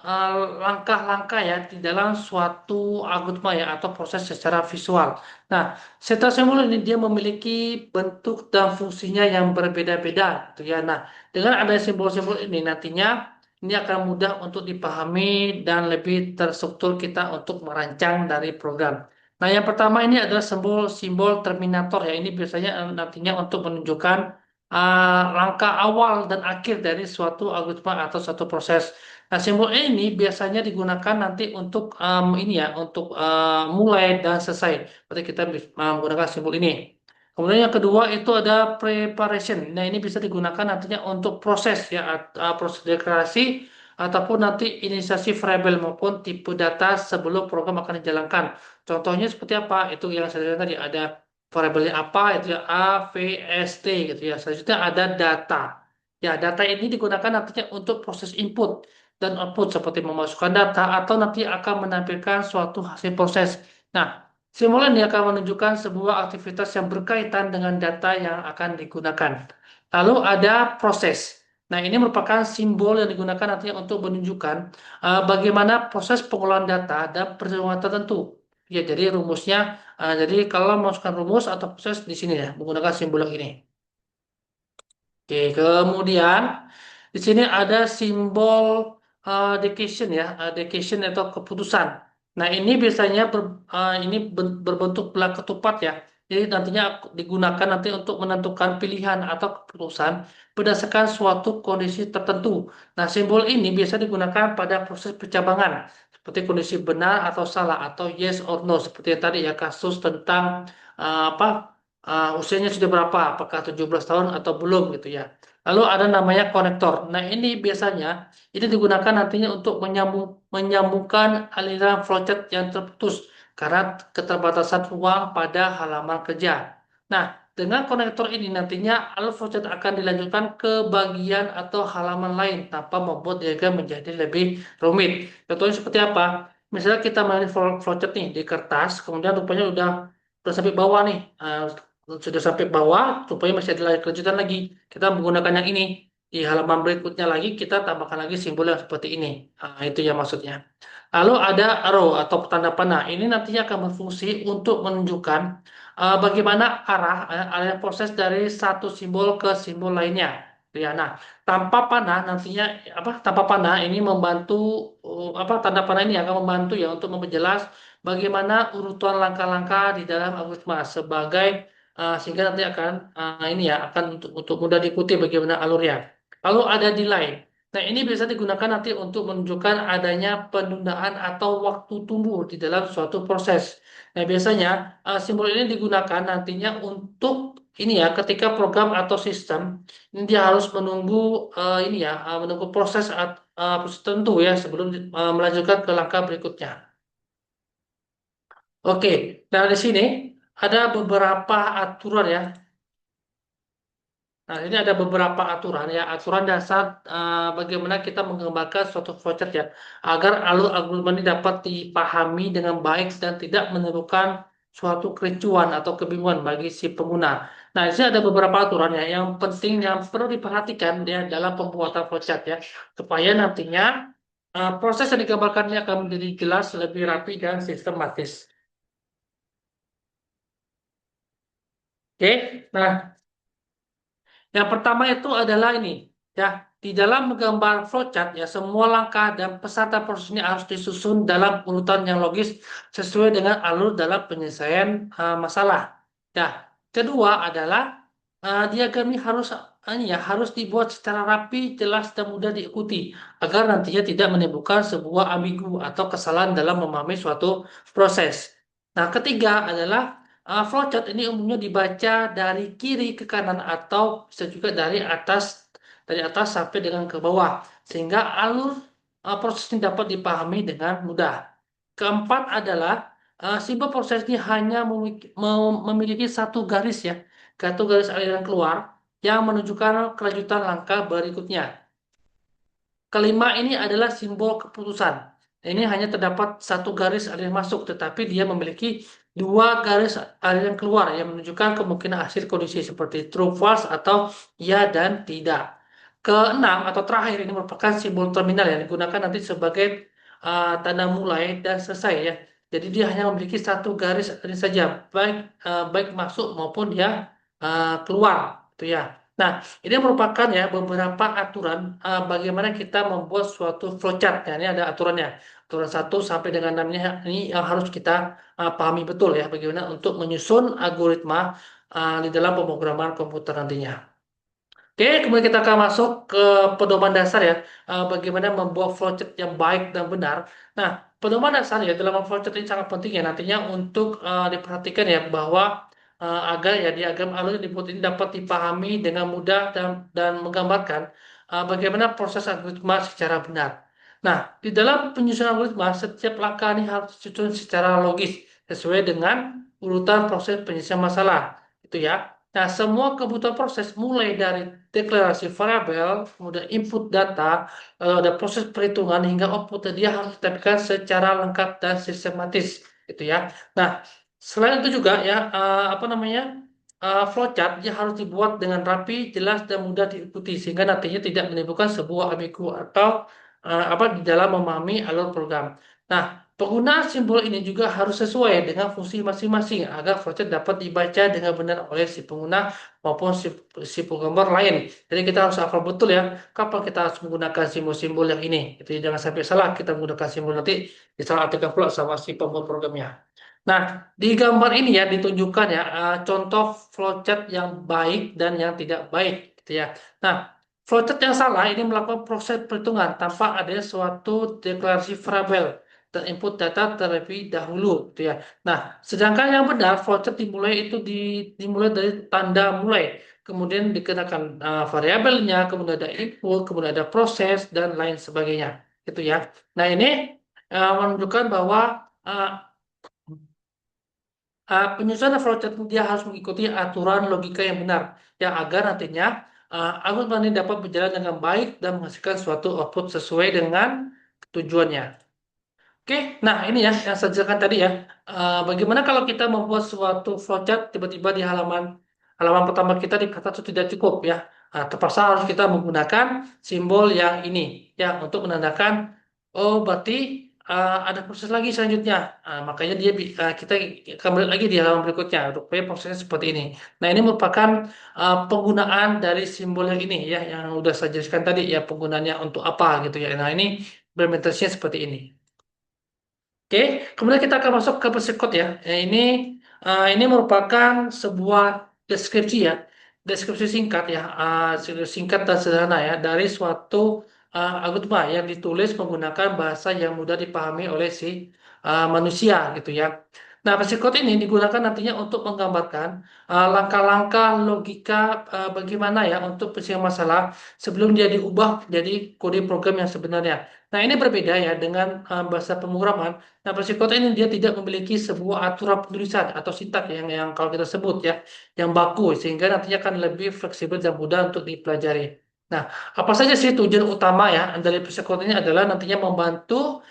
eh, langkah-langkah ya di dalam suatu algoritma ya atau proses secara visual. Nah, setiap simbol ini dia memiliki bentuk dan fungsinya yang berbeda-beda, gitu ya. Nah, dengan ada simbol-simbol ini nantinya ini akan mudah untuk dipahami dan lebih terstruktur kita untuk merancang dari program. Nah, yang pertama ini adalah simbol terminator ya. Ini biasanya nantinya untuk menunjukkan langkah awal dan akhir dari suatu algoritma atau suatu proses. Nah, simbol ini biasanya digunakan nanti untuk ini ya, untuk mulai dan selesai. Berarti kita menggunakan simbol ini. Kemudian yang kedua itu ada preparation. Nah, ini bisa digunakan nantinya untuk proses ya, proses deklarasi ataupun nanti inisiasi variabel maupun tipe data sebelum program akan dijalankan. Contohnya seperti apa? Itu yang saya bilang tadi ada variabelnya apa? Itu ya A, V, S, T gitu ya. Selanjutnya ada data. Ya, data ini digunakan nantinya untuk proses input dan output seperti memasukkan data atau nanti akan menampilkan suatu hasil proses. Nah, simbol ini akan menunjukkan sebuah aktivitas yang berkaitan dengan data yang akan digunakan. Lalu ada proses. Nah, ini merupakan simbol yang digunakan nantinya untuk menunjukkan bagaimana proses pengolahan data dan perhitungan tertentu. Ya, jadi rumusnya, jadi kalau memasukkan rumus atau proses di sini ya, menggunakan simbol yang ini. Oke, kemudian di sini ada simbol decision ya, decision atau keputusan. Nah, ini biasanya ini berbentuk belah ketupat ya. Jadi nantinya digunakan nanti untuk menentukan pilihan atau keputusan berdasarkan suatu kondisi tertentu. Nah, simbol ini biasa digunakan pada proses pencabangan seperti kondisi benar atau salah atau yes or no seperti yang tadi ya kasus tentang apa usianya sudah berapa, apakah 17 tahun atau belum gitu ya. Lalu ada namanya konektor. Nah, ini biasanya ini digunakan nantinya untuk menyambungkan aliran flowchart yang terputus karena keterbatasan ruang pada halaman kerja. Nah, dengan konektor ini nantinya alur flowchart akan dilanjutkan ke bagian atau halaman lain tanpa membuat diagram menjadi lebih rumit. Contohnya seperti apa? Misalnya kita main flowchart nih di kertas, kemudian rupanya udah sampai bawah nih. Sudah sampai bawah, supaya masih ada kelanjutan lagi. Kita menggunakan yang ini. Di halaman berikutnya lagi, kita tambahkan lagi simbol yang seperti ini. Itu ya maksudnya. Lalu ada arrow atau tanda panah. Ini nantinya akan berfungsi untuk menunjukkan bagaimana arah proses dari satu simbol ke simbol lainnya. Ya, nah, tanpa panah nantinya apa? Tanpa panah ini membantu apa? Tanda panah ini akan membantu ya untuk memperjelas bagaimana urutan langkah-langkah di dalam algoritma sebagai sehingga nanti akan ini ya akan untuk mudah diikuti bagaimana alurnya. Lalu ada delay. Nah, ini bisa digunakan nanti untuk menunjukkan adanya penundaan atau waktu tunggu di dalam suatu proses. Nah, biasanya simbol ini digunakan nantinya untuk ini ya ketika program atau sistem ini dia harus menunggu ini ya menunggu proses tertentu ya sebelum melanjutkan ke langkah berikutnya. Oke, nah di sini ada beberapa aturan ya. Nah, ini ada beberapa aturan ya, aturan dasar bagaimana kita mengembangkan suatu flowchart ya, agar alur algoritma ini dapat dipahami dengan baik dan tidak menimbulkan suatu kericuan atau kebingungan bagi si pengguna. Nah, di sini ada beberapa aturan ya, yang penting yang perlu diperhatikan ya dalam pembuatan flowchart ya, supaya nantinya proses yang digambarkan ini akan menjadi jelas, lebih rapi dan sistematis. Oke, nah yang pertama itu adalah ini, ya, di dalam menggambar flowchart ya semua langkah dan peserta proses ini harus disusun dalam urutan yang logis sesuai dengan alur dalam penyelesaian masalah. Ya, kedua adalah diagram ini harus ini ya harus dibuat secara rapi, jelas dan mudah diikuti agar nantinya tidak menimbulkan sebuah ambigu atau kesalahan dalam memahami suatu proses. Nah, ketiga adalah flowchart ini umumnya dibaca dari kiri ke kanan atau bisa juga dari atas sampai dengan ke bawah sehingga alur proses ini dapat dipahami dengan mudah. Keempat adalah simbol proses ini hanya memiliki satu garis ya, satu garis aliran keluar yang menunjukkan kelanjutan langkah berikutnya. Kelima ini adalah simbol keputusan. Ini hanya terdapat satu garis aliran masuk, tetapi dia memiliki dua garis aliran keluar yang menunjukkan kemungkinan hasil kondisi seperti true, false, atau ya dan tidak. Keenam atau terakhir ini merupakan simbol terminal yang digunakan nanti sebagai tanda mulai dan selesai ya. Jadi dia hanya memiliki satu garis aliran saja, baik masuk maupun dia keluar, itu ya. Nah, ini merupakan ya beberapa aturan bagaimana kita membuat suatu flowchart. Ya, ini ada aturannya. Aturan satu sampai dengan 6-nya ini yang harus kita pahami betul ya bagaimana untuk menyusun algoritma di dalam pemrograman komputer nantinya. Oke, kemudian kita akan masuk ke pedoman dasar ya, bagaimana membuat flowchart yang baik dan benar. Nah, pedoman dasar ya dalam flowchart ini sangat penting ya nantinya untuk diperhatikan ya bahwa agar ya diagram alur yang dibuat ini dapat dipahami dengan mudah dan menggambarkan bagaimana proses algoritma secara benar. Nah, di dalam penyusunan algoritma setiap langkah ini harus disusun secara logis sesuai dengan urutan proses penyelesaian masalah, itu ya. Nah, semua kebutuhan proses mulai dari deklarasi variabel, kemudian input data, lalu ada proses perhitungan hingga output dia harus ditampilkan secara lengkap dan sistematis, gitu ya. Nah, selain itu juga ya apa namanya flowchart dia harus dibuat dengan rapi, jelas dan mudah diikuti sehingga nantinya tidak menimbulkan sebuah ambigu atau apa di dalam memahami alur program. Nah, penggunaan simbol ini juga harus sesuai dengan fungsi masing-masing agar flowchart dapat dibaca dengan benar oleh si pengguna maupun si penggambar lain. Jadi kita harus hafal betul ya kapan kita harus menggunakan simbol-simbol yang ini. Jadi jangan sampai salah kita menggunakan simbol nanti disalahartikan pula sama si pembuat programnya. Nah, di gambar ini ya ditunjukkan ya contoh flowchart yang baik dan yang tidak baik gitu ya. Nah, flowchart yang salah ini melakukan proses perhitungan tanpa adanya suatu deklarasi variabel dan input data terlebih dahulu gitu ya. Nah, sedangkan yang benar flowchart dimulai dari tanda mulai, kemudian dikenakan variabelnya, kemudian ada input, kemudian ada proses dan lain sebagainya gitu ya. Nah, ini menunjukkan bahwa uh, penyusunan flowchart dia harus mengikuti aturan logika yang benar ya agar nantinya algoritma ini dapat berjalan dengan baik dan menghasilkan suatu output sesuai dengan tujuannya. Oke, nah ini ya yang saya jelaskan tadi ya. Bagaimana kalau kita membuat suatu flowchart tiba-tiba di halaman halaman pertama kita di kata itu tidak cukup ya. Terpaksa harus kita menggunakan simbol yang ini ya untuk menandakan oh berarti ada proses lagi selanjutnya. Makanya kita kembali lagi di halaman berikutnya. Rupanya prosesnya seperti ini. Nah, ini merupakan penggunaan dari simbol yang ini ya, yang udah saya jelaskan tadi ya, penggunaannya untuk apa gitu ya. Nah, ini implementasinya seperti ini. Oke, kemudian kita akan masuk ke persekut ya. Ini merupakan sebuah deskripsi ya, deskripsi singkat ya, singkat dan sederhana ya dari suatu algoritma yang ditulis menggunakan bahasa yang mudah dipahami oleh si manusia gitu ya. Nah, persekut ini digunakan nantinya untuk menggambarkan langkah-langkah logika bagaimana ya untuk penyelesaian masalah sebelum dia diubah jadi kode program yang sebenarnya. Nah, ini berbeda ya dengan bahasa pemrograman. Nah, psikotes ini dia tidak memiliki sebuah aturan penulisan atau sintak yang kalau kita sebut ya, yang baku sehingga nantinya akan lebih fleksibel dan mudah untuk dipelajari. Nah, apa saja sih tujuan utama ya dari psikotes ini adalah nantinya membantu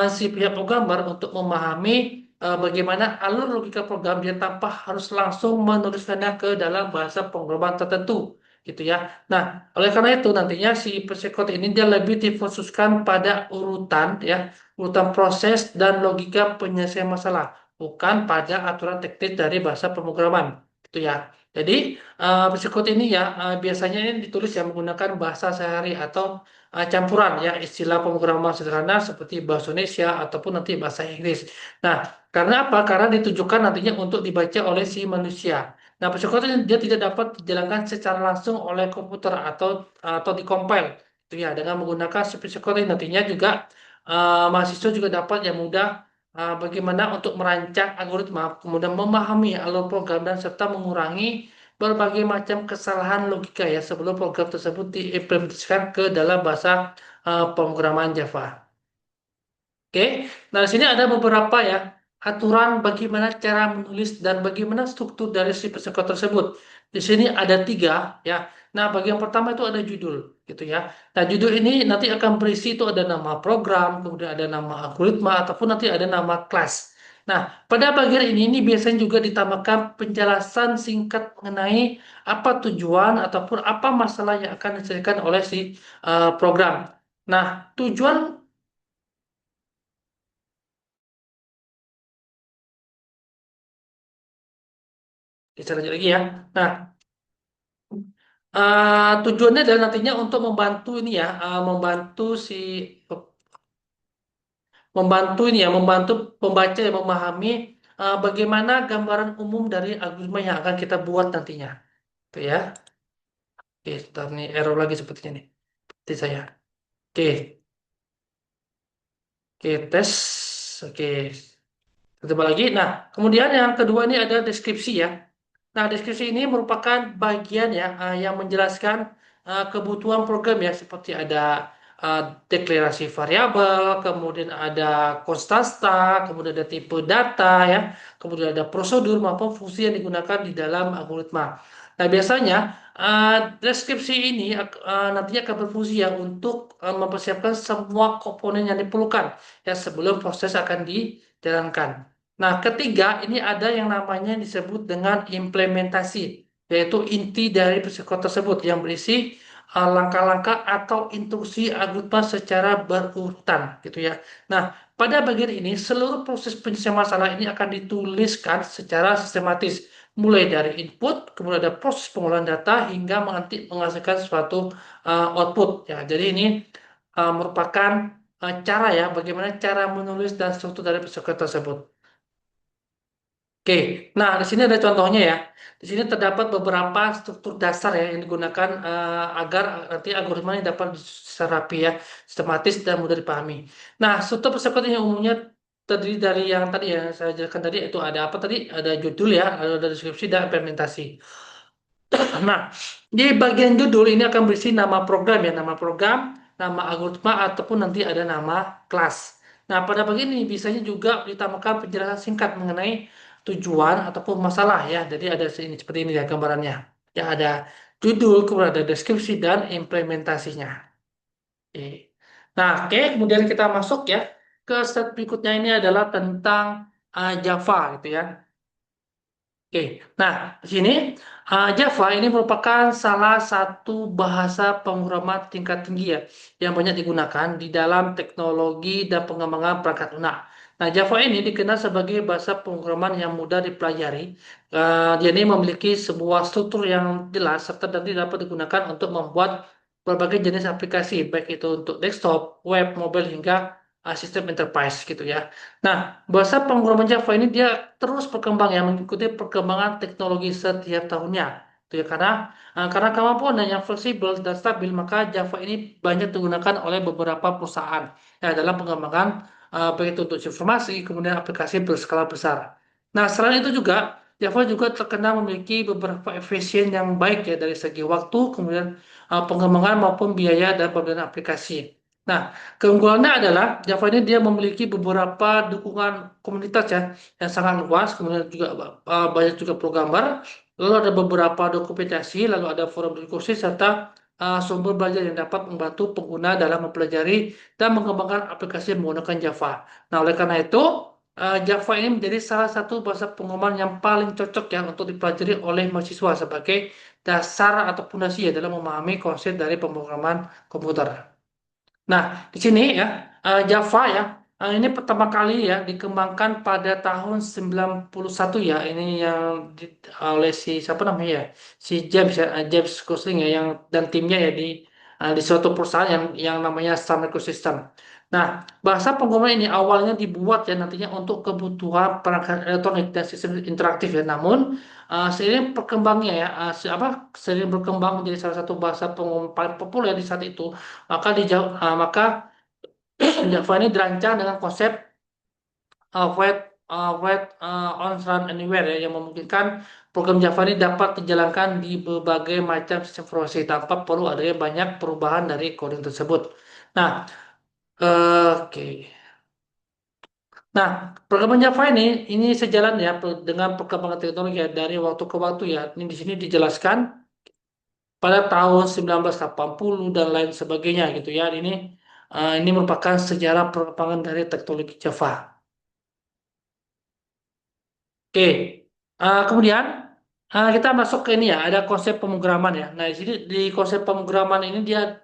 si pihak programmer untuk memahami bagaimana alur logika program dia tanpa harus langsung menuliskannya ke dalam bahasa pemrograman tertentu gitu ya. Nah, oleh karena itu nantinya si psikotes ini dia lebih dikhususkan pada urutan ya, urutan proses dan logika penyelesaian masalah, bukan pada aturan teknis dari bahasa pemrograman, gitu ya. Jadi, psikot ini ya biasanya ini ditulis yang menggunakan bahasa sehari atau campuran ya istilah pemrograman sederhana seperti bahasa Indonesia ataupun nanti bahasa Inggris. Nah, karena apa? Karena ditujukan nantinya untuk dibaca oleh si manusia. Nah, psikot ini dia tidak dapat dijalankan secara langsung oleh komputer atau dikompil, itu ya dengan menggunakan si psikot ini nantinya juga mahasiswa juga dapat yang mudah bagaimana untuk merancang algoritma, kemudian memahami alur program dan serta mengurangi berbagai macam kesalahan logika ya sebelum program tersebut diimplementasikan ke dalam bahasa pemrograman Java. Oke, nah di sini ada beberapa ya aturan bagaimana cara menulis dan bagaimana struktur dari si persekutuan tersebut. Di sini ada tiga ya. Nah, bagian pertama itu ada judul gitu ya. Nah, judul ini nanti akan berisi itu ada nama program, kemudian ada nama algoritma ataupun nanti ada nama kelas. Nah, pada bagian ini biasanya juga ditambahkan penjelasan singkat mengenai apa tujuan ataupun apa masalah yang akan diselesaikan oleh si program. Nah, tujuan bisa lanjut lagi ya. Nah, tujuannya adalah nantinya untuk membantu ini ya, membantu ini ya, membantu pembaca yang memahami bagaimana gambaran umum dari algoritma yang akan kita buat nantinya. Itu ya. Oke, sebentar nih error lagi sepertinya nih. Seperti saya. Oke, oke tes. Oke, coba lagi. Nah, kemudian yang kedua ini ada deskripsi ya. Nah, deskripsi ini merupakan bagian ya yang menjelaskan kebutuhan program ya seperti ada uh, deklarasi variabel, kemudian ada konstanta, kemudian ada tipe data ya, kemudian ada prosedur maupun fungsi yang digunakan di dalam algoritma. Nah, biasanya deskripsi ini nantinya akan berfungsi ya untuk mempersiapkan semua komponen yang diperlukan ya sebelum proses akan dijalankan. Nah, ketiga, ini ada yang namanya disebut dengan implementasi, yaitu inti dari psikotes tersebut yang berisi langkah-langkah atau instruksi algoritma secara berurutan, gitu ya. Nah, pada bagian ini, seluruh proses penyelesaian masalah ini akan dituliskan secara sistematis, mulai dari input, kemudian ada proses pengolahan data, hingga menghasilkan suatu output. Ya, jadi ini merupakan cara ya, bagaimana cara menulis dan struktur dari psikotes tersebut. Oke, nah di sini ada contohnya ya. Di sini terdapat beberapa struktur dasar ya yang digunakan agar nanti algoritma ini dapat secara rapi ya, sistematis dan mudah dipahami. Nah, struktur seperti ini umumnya terdiri dari yang tadi ya saya jelaskan tadi itu ada apa tadi? Ada judul ya, ada deskripsi dan implementasi. Nah, di bagian judul ini akan berisi nama program ya, nama program, nama algoritma ataupun nanti ada nama kelas. Nah, pada bagian ini biasanya juga ditambahkan penjelasan singkat mengenai tujuan ataupun masalah ya. Jadi ada ini seperti ini ya gambarannya. Ya ada judul, kemudian ada deskripsi dan implementasinya. Oke. Nah, oke, kemudian kita masuk ya ke step berikutnya ini adalah tentang Java gitu ya. Oke, nah di sini Java ini merupakan salah satu bahasa pemrograman tingkat tinggi ya yang banyak digunakan di dalam teknologi dan pengembangan perangkat lunak. Nah, Java ini dikenal sebagai bahasa pemrograman yang mudah dipelajari. Dia ini memiliki sebuah struktur yang jelas serta nanti dapat digunakan untuk membuat berbagai jenis aplikasi, baik itu untuk desktop, web, mobile hingga sistem enterprise gitu ya. Nah, bahasa pemrograman Java ini dia terus berkembang ya mengikuti perkembangan teknologi setiap tahunnya. Itu ya karena kemampuan yang fleksibel dan stabil maka Java ini banyak digunakan oleh beberapa perusahaan ya dalam pengembangan baik itu untuk informasi kemudian aplikasi berskala besar. Nah, selain itu juga Java juga terkenal memiliki beberapa efisien yang baik ya dari segi waktu kemudian pengembangan maupun biaya dan pembelian aplikasi. Nah, keunggulannya adalah Java ini dia memiliki beberapa dukungan komunitas ya yang sangat luas, kemudian juga banyak juga programmer, lalu ada beberapa dokumentasi, lalu ada forum diskusi serta sumber belajar yang dapat membantu pengguna dalam mempelajari dan mengembangkan aplikasi menggunakan Java. Nah, oleh karena itu Java ini menjadi salah satu bahasa pengumuman yang paling cocok ya untuk dipelajari oleh mahasiswa sebagai dasar atau fondasi ya dalam memahami konsep dari pemrograman komputer. Nah, di sini ya, Java ya, ini pertama kali ya dikembangkan pada tahun 91 ya. Ini yang oleh si siapa namanya ya? Si James ya, James Gosling ya yang dan timnya ya di suatu perusahaan yang namanya Sun Microsystem. Nah, bahasa pemrograman ini awalnya dibuat ya nantinya untuk kebutuhan perangkat elektronik dan sistem interaktif ya. Namun, seiring perkembangnya ya, seiring berkembang menjadi salah satu bahasa pemrograman paling populer di saat itu, maka Java ini dirancang dengan konsep web on run anywhere ya, yang memungkinkan program Java ini dapat dijalankan di berbagai macam sistem informasi tanpa perlu adanya banyak perubahan dari coding tersebut. Nah, oke. Nah, program Java ini sejalan ya dengan perkembangan teknologi ya dari waktu ke waktu ya. Ini di sini dijelaskan pada tahun 1980 dan lain sebagainya gitu ya. Ini merupakan sejarah perkembangan dari teknologi Java. Oke, kemudian kita masuk ke ini ya, ada konsep pemrograman ya. Nah, di sini di konsep pemrograman ini dia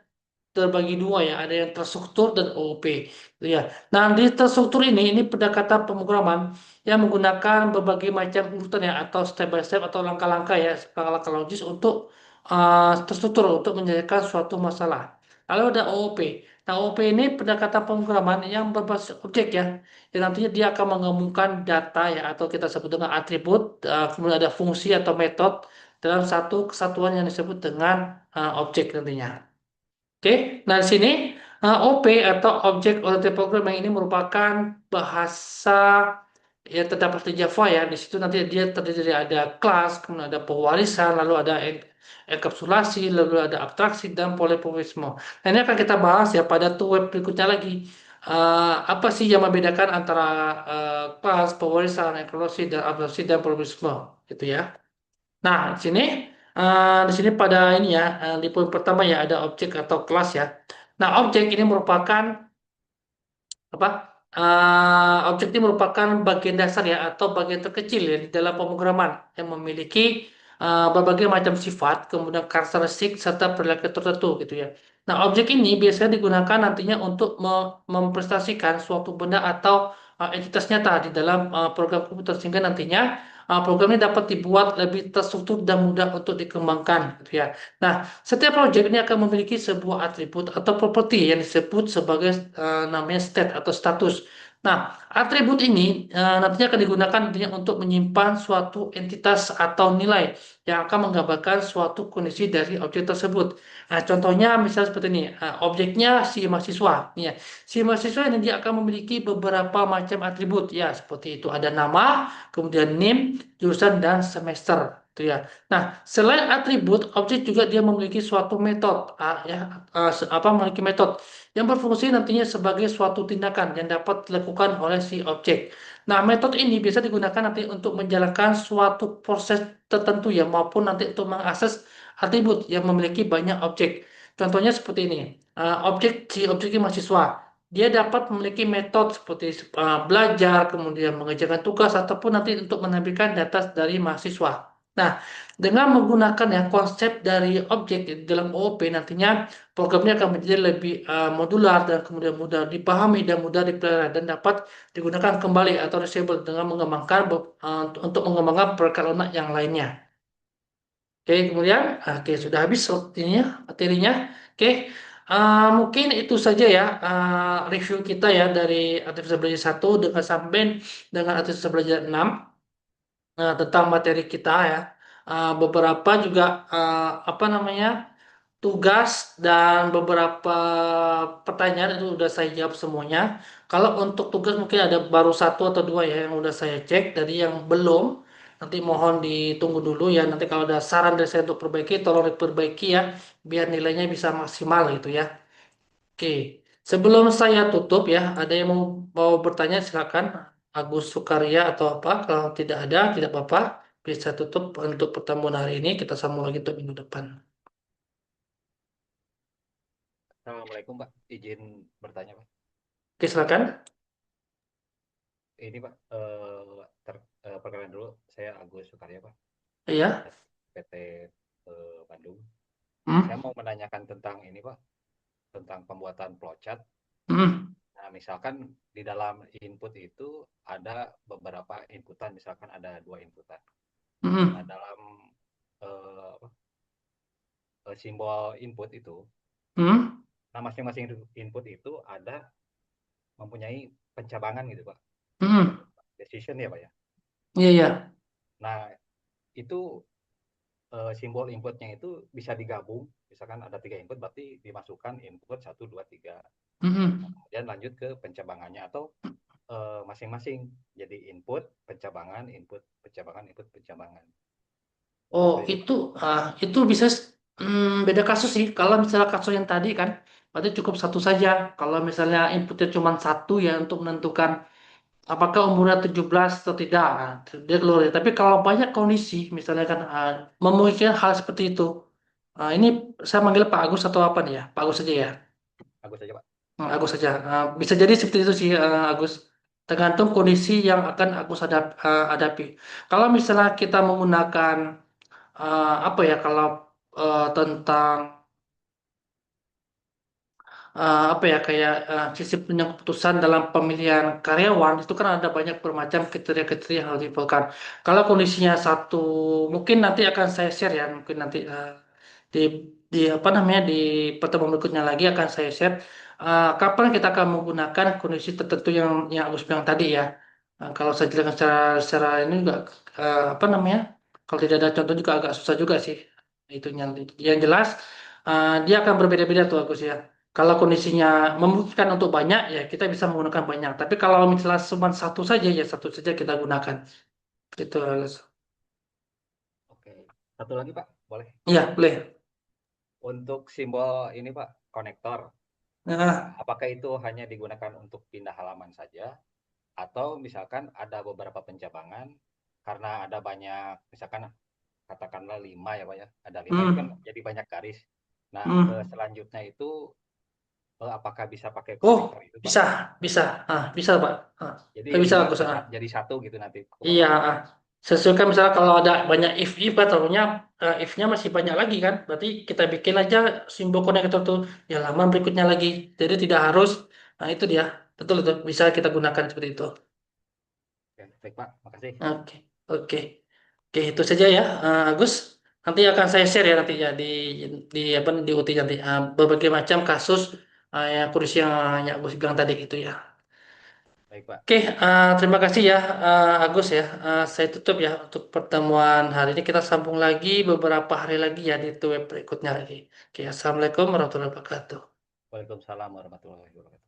terbagi dua ya, ada yang terstruktur dan OOP, gitu ya. Nah, di terstruktur ini pendekatan pemrograman yang menggunakan berbagai macam urutan ya atau step by step atau langkah-langkah ya, langkah-langkah logis untuk terstruktur untuk menyelesaikan suatu masalah. Lalu ada OOP. Nah, OOP ini pendekatan pemrograman yang berbasis objek ya, yang nantinya dia akan menggabungkan data ya atau kita sebut dengan atribut, kemudian ada fungsi atau metode dalam satu kesatuan yang disebut dengan objek nantinya. Oke, nah di sini OP atau Object Oriented Programming ini merupakan bahasa yang terdapat di Java ya. Di situ nanti dia terdiri dari ada kelas, kemudian ada pewarisan, lalu ada enkapsulasi, lalu ada abstraksi dan polimorfisme. Nah, ini akan kita bahas ya pada tuh web berikutnya lagi. Apa sih yang membedakan antara kelas, pewarisan, enkapsulasi, dan abstraksi dan polimorfisme gitu ya. Nah, di sini pada ini ya, di poin pertama ya ada objek atau kelas ya. Nah, objek ini merupakan apa? Objek ini merupakan bagian dasar ya atau bagian terkecil ya di dalam pemrograman yang memiliki berbagai macam sifat, kemudian karakteristik serta perilaku tertentu gitu ya. Nah, objek ini biasanya digunakan nantinya untuk mempresentasikan suatu benda atau entitas nyata di dalam program komputer sehingga nantinya program ini dapat dibuat lebih terstruktur dan mudah untuk dikembangkan gitu ya. Nah, setiap project ini akan memiliki sebuah atribut atau properti yang disebut sebagai namanya state atau status. Nah, atribut ini nantinya akan digunakan nantinya untuk menyimpan suatu entitas atau nilai yang akan menggambarkan suatu kondisi dari objek tersebut. Nah, contohnya misalnya seperti ini, objeknya si mahasiswa. Ya. Si mahasiswa ini dia akan memiliki beberapa macam atribut ya, seperti itu ada nama, kemudian NIM, jurusan dan semester. Itu ya. Nah, selain atribut, objek juga dia memiliki suatu metode, memiliki metode yang berfungsi nantinya sebagai suatu tindakan yang dapat dilakukan oleh si objek. Nah, metode ini bisa digunakan nanti untuk menjalankan suatu proses tertentu ya, maupun nanti untuk mengakses atribut yang memiliki banyak objek. Contohnya seperti ini, objek si objek ini mahasiswa. dia dapat memiliki metode seperti belajar, kemudian mengerjakan tugas, ataupun nanti untuk menampilkan data dari mahasiswa. Nah, dengan menggunakan ya konsep dari objek di dalam OOP, nantinya programnya akan menjadi lebih modular dan kemudian mudah dipahami dan mudah dipelajari dan dapat digunakan kembali atau reusable dengan mengembangkan untuk mengembangkan perangkat lunak yang lainnya. Oke, kemudian, oke, sudah habis waktunya, materinya. Oke, mungkin itu saja ya review kita ya dari Artificial Belajar 1 dengan sampai dengan Artificial Belajar 6 tentang materi kita ya. Beberapa juga apa namanya tugas dan beberapa pertanyaan itu udah saya jawab semuanya. Kalau untuk tugas mungkin ada baru satu atau dua ya yang udah saya cek. Dari yang belum, nanti mohon ditunggu dulu ya. Nanti kalau ada saran dari saya untuk perbaiki, tolong diperbaiki ya, biar nilainya bisa maksimal gitu ya. Oke, sebelum saya tutup ya, ada yang mau bertanya silakan. Agus Sukarya atau apa? Kalau tidak ada, tidak apa-apa. Bisa tutup untuk pertemuan hari ini. Kita sambung lagi untuk minggu depan. Assalamualaikum Pak, izin bertanya Pak. Oke, silakan. Ini Pak, perkenalan dulu, saya Agus Sukarya Pak, Iya. dari PT Bandung. Saya Hmm. mau menanyakan tentang ini Pak, tentang pembuatan flowchart. Hmm. Nah, misalkan di dalam input itu ada beberapa inputan, misalkan ada dua inputan. Nah, Hmm. dalam simbol input itu, Hmm. nah masing-masing input itu ada mempunyai pencabangan gitu Pak, Hmm. decision ya Pak ya. Iya, iya. Nah, itu simbol inputnya itu bisa digabung, misalkan ada tiga input berarti dimasukkan input satu dua tiga, Hmm. kemudian lanjut ke pencabangannya atau masing-masing jadi input pencabangan input pencabangan input pencabangan Oh, seperti itu Pak. itu bisa beda kasus sih. Kalau misalnya kasus yang tadi kan, berarti cukup satu saja. Kalau misalnya inputnya cuma satu ya untuk menentukan apakah umurnya 17 atau tidak, dia keluar. Tapi kalau banyak kondisi, misalnya kan memungkinkan hal seperti itu. Ini saya manggil Pak Agus atau apa nih ya? Pak Agus saja ya. Agus saja Pak. Agus saja. Bisa jadi seperti itu sih, Agus. Tergantung kondisi yang akan Agus hadapi. Kalau misalnya kita menggunakan apa ya? Kalau tentang apa ya kayak sistem penyampaian keputusan dalam pemilihan karyawan itu kan ada banyak bermacam kriteria-kriteria yang harus diperlukan. Kalau kondisinya satu, mungkin nanti akan saya share ya, mungkin nanti di apa namanya di pertemuan berikutnya lagi akan saya share kapan kita akan menggunakan kondisi tertentu yang Agus bilang tadi ya. Kalau saya jelaskan secara ini juga apa namanya, kalau tidak ada contoh juga agak susah juga sih itu yang jelas dia akan berbeda-beda tuh Agus ya. Kalau kondisinya memungkinkan untuk banyak, ya kita bisa menggunakan banyak. Tapi kalau misalnya cuma satu saja, ya satu saja kita gunakan. Itu, Alex. Oke, satu lagi Pak, boleh? Iya, boleh. Untuk simbol ini Pak, konektor, nah Nah, apakah itu hanya digunakan untuk pindah halaman saja atau misalkan ada beberapa pencabangan karena ada banyak, misalkan katakanlah lima ya Pak ya, ada lima itu kan hmm, jadi banyak garis. Nah, ke hmm. selanjutnya itu apakah bisa pakai Oh, konektor itu Pak? bisa, bisa. Bisa, Pak. Jadi Bisa, bisa Agus. jadi satu gitu nanti ke Iya, bawah. sesuaikan misalnya kalau ada banyak if kan tahunya if-nya masih banyak lagi kan. Berarti kita bikin aja simbol konektor tuh di halaman berikutnya lagi. Jadi tidak harus, nah itu dia. Betul itu, bisa kita gunakan seperti itu. Oke, baik Pak, makasih. Oke, oke, oke itu saja ya, Agus. Nanti akan saya share ya nanti ya di apa di UT nanti berbagai macam kasus yang kursi yang Agus bilang tadi itu ya. Baik Pak, Oke, terima kasih ya Agus ya. Saya tutup ya untuk pertemuan hari ini. Kita sambung lagi beberapa hari lagi ya di web berikutnya lagi. Oke, Assalamualaikum warahmatullahi wabarakatuh. Waalaikumsalam warahmatullahi wabarakatuh.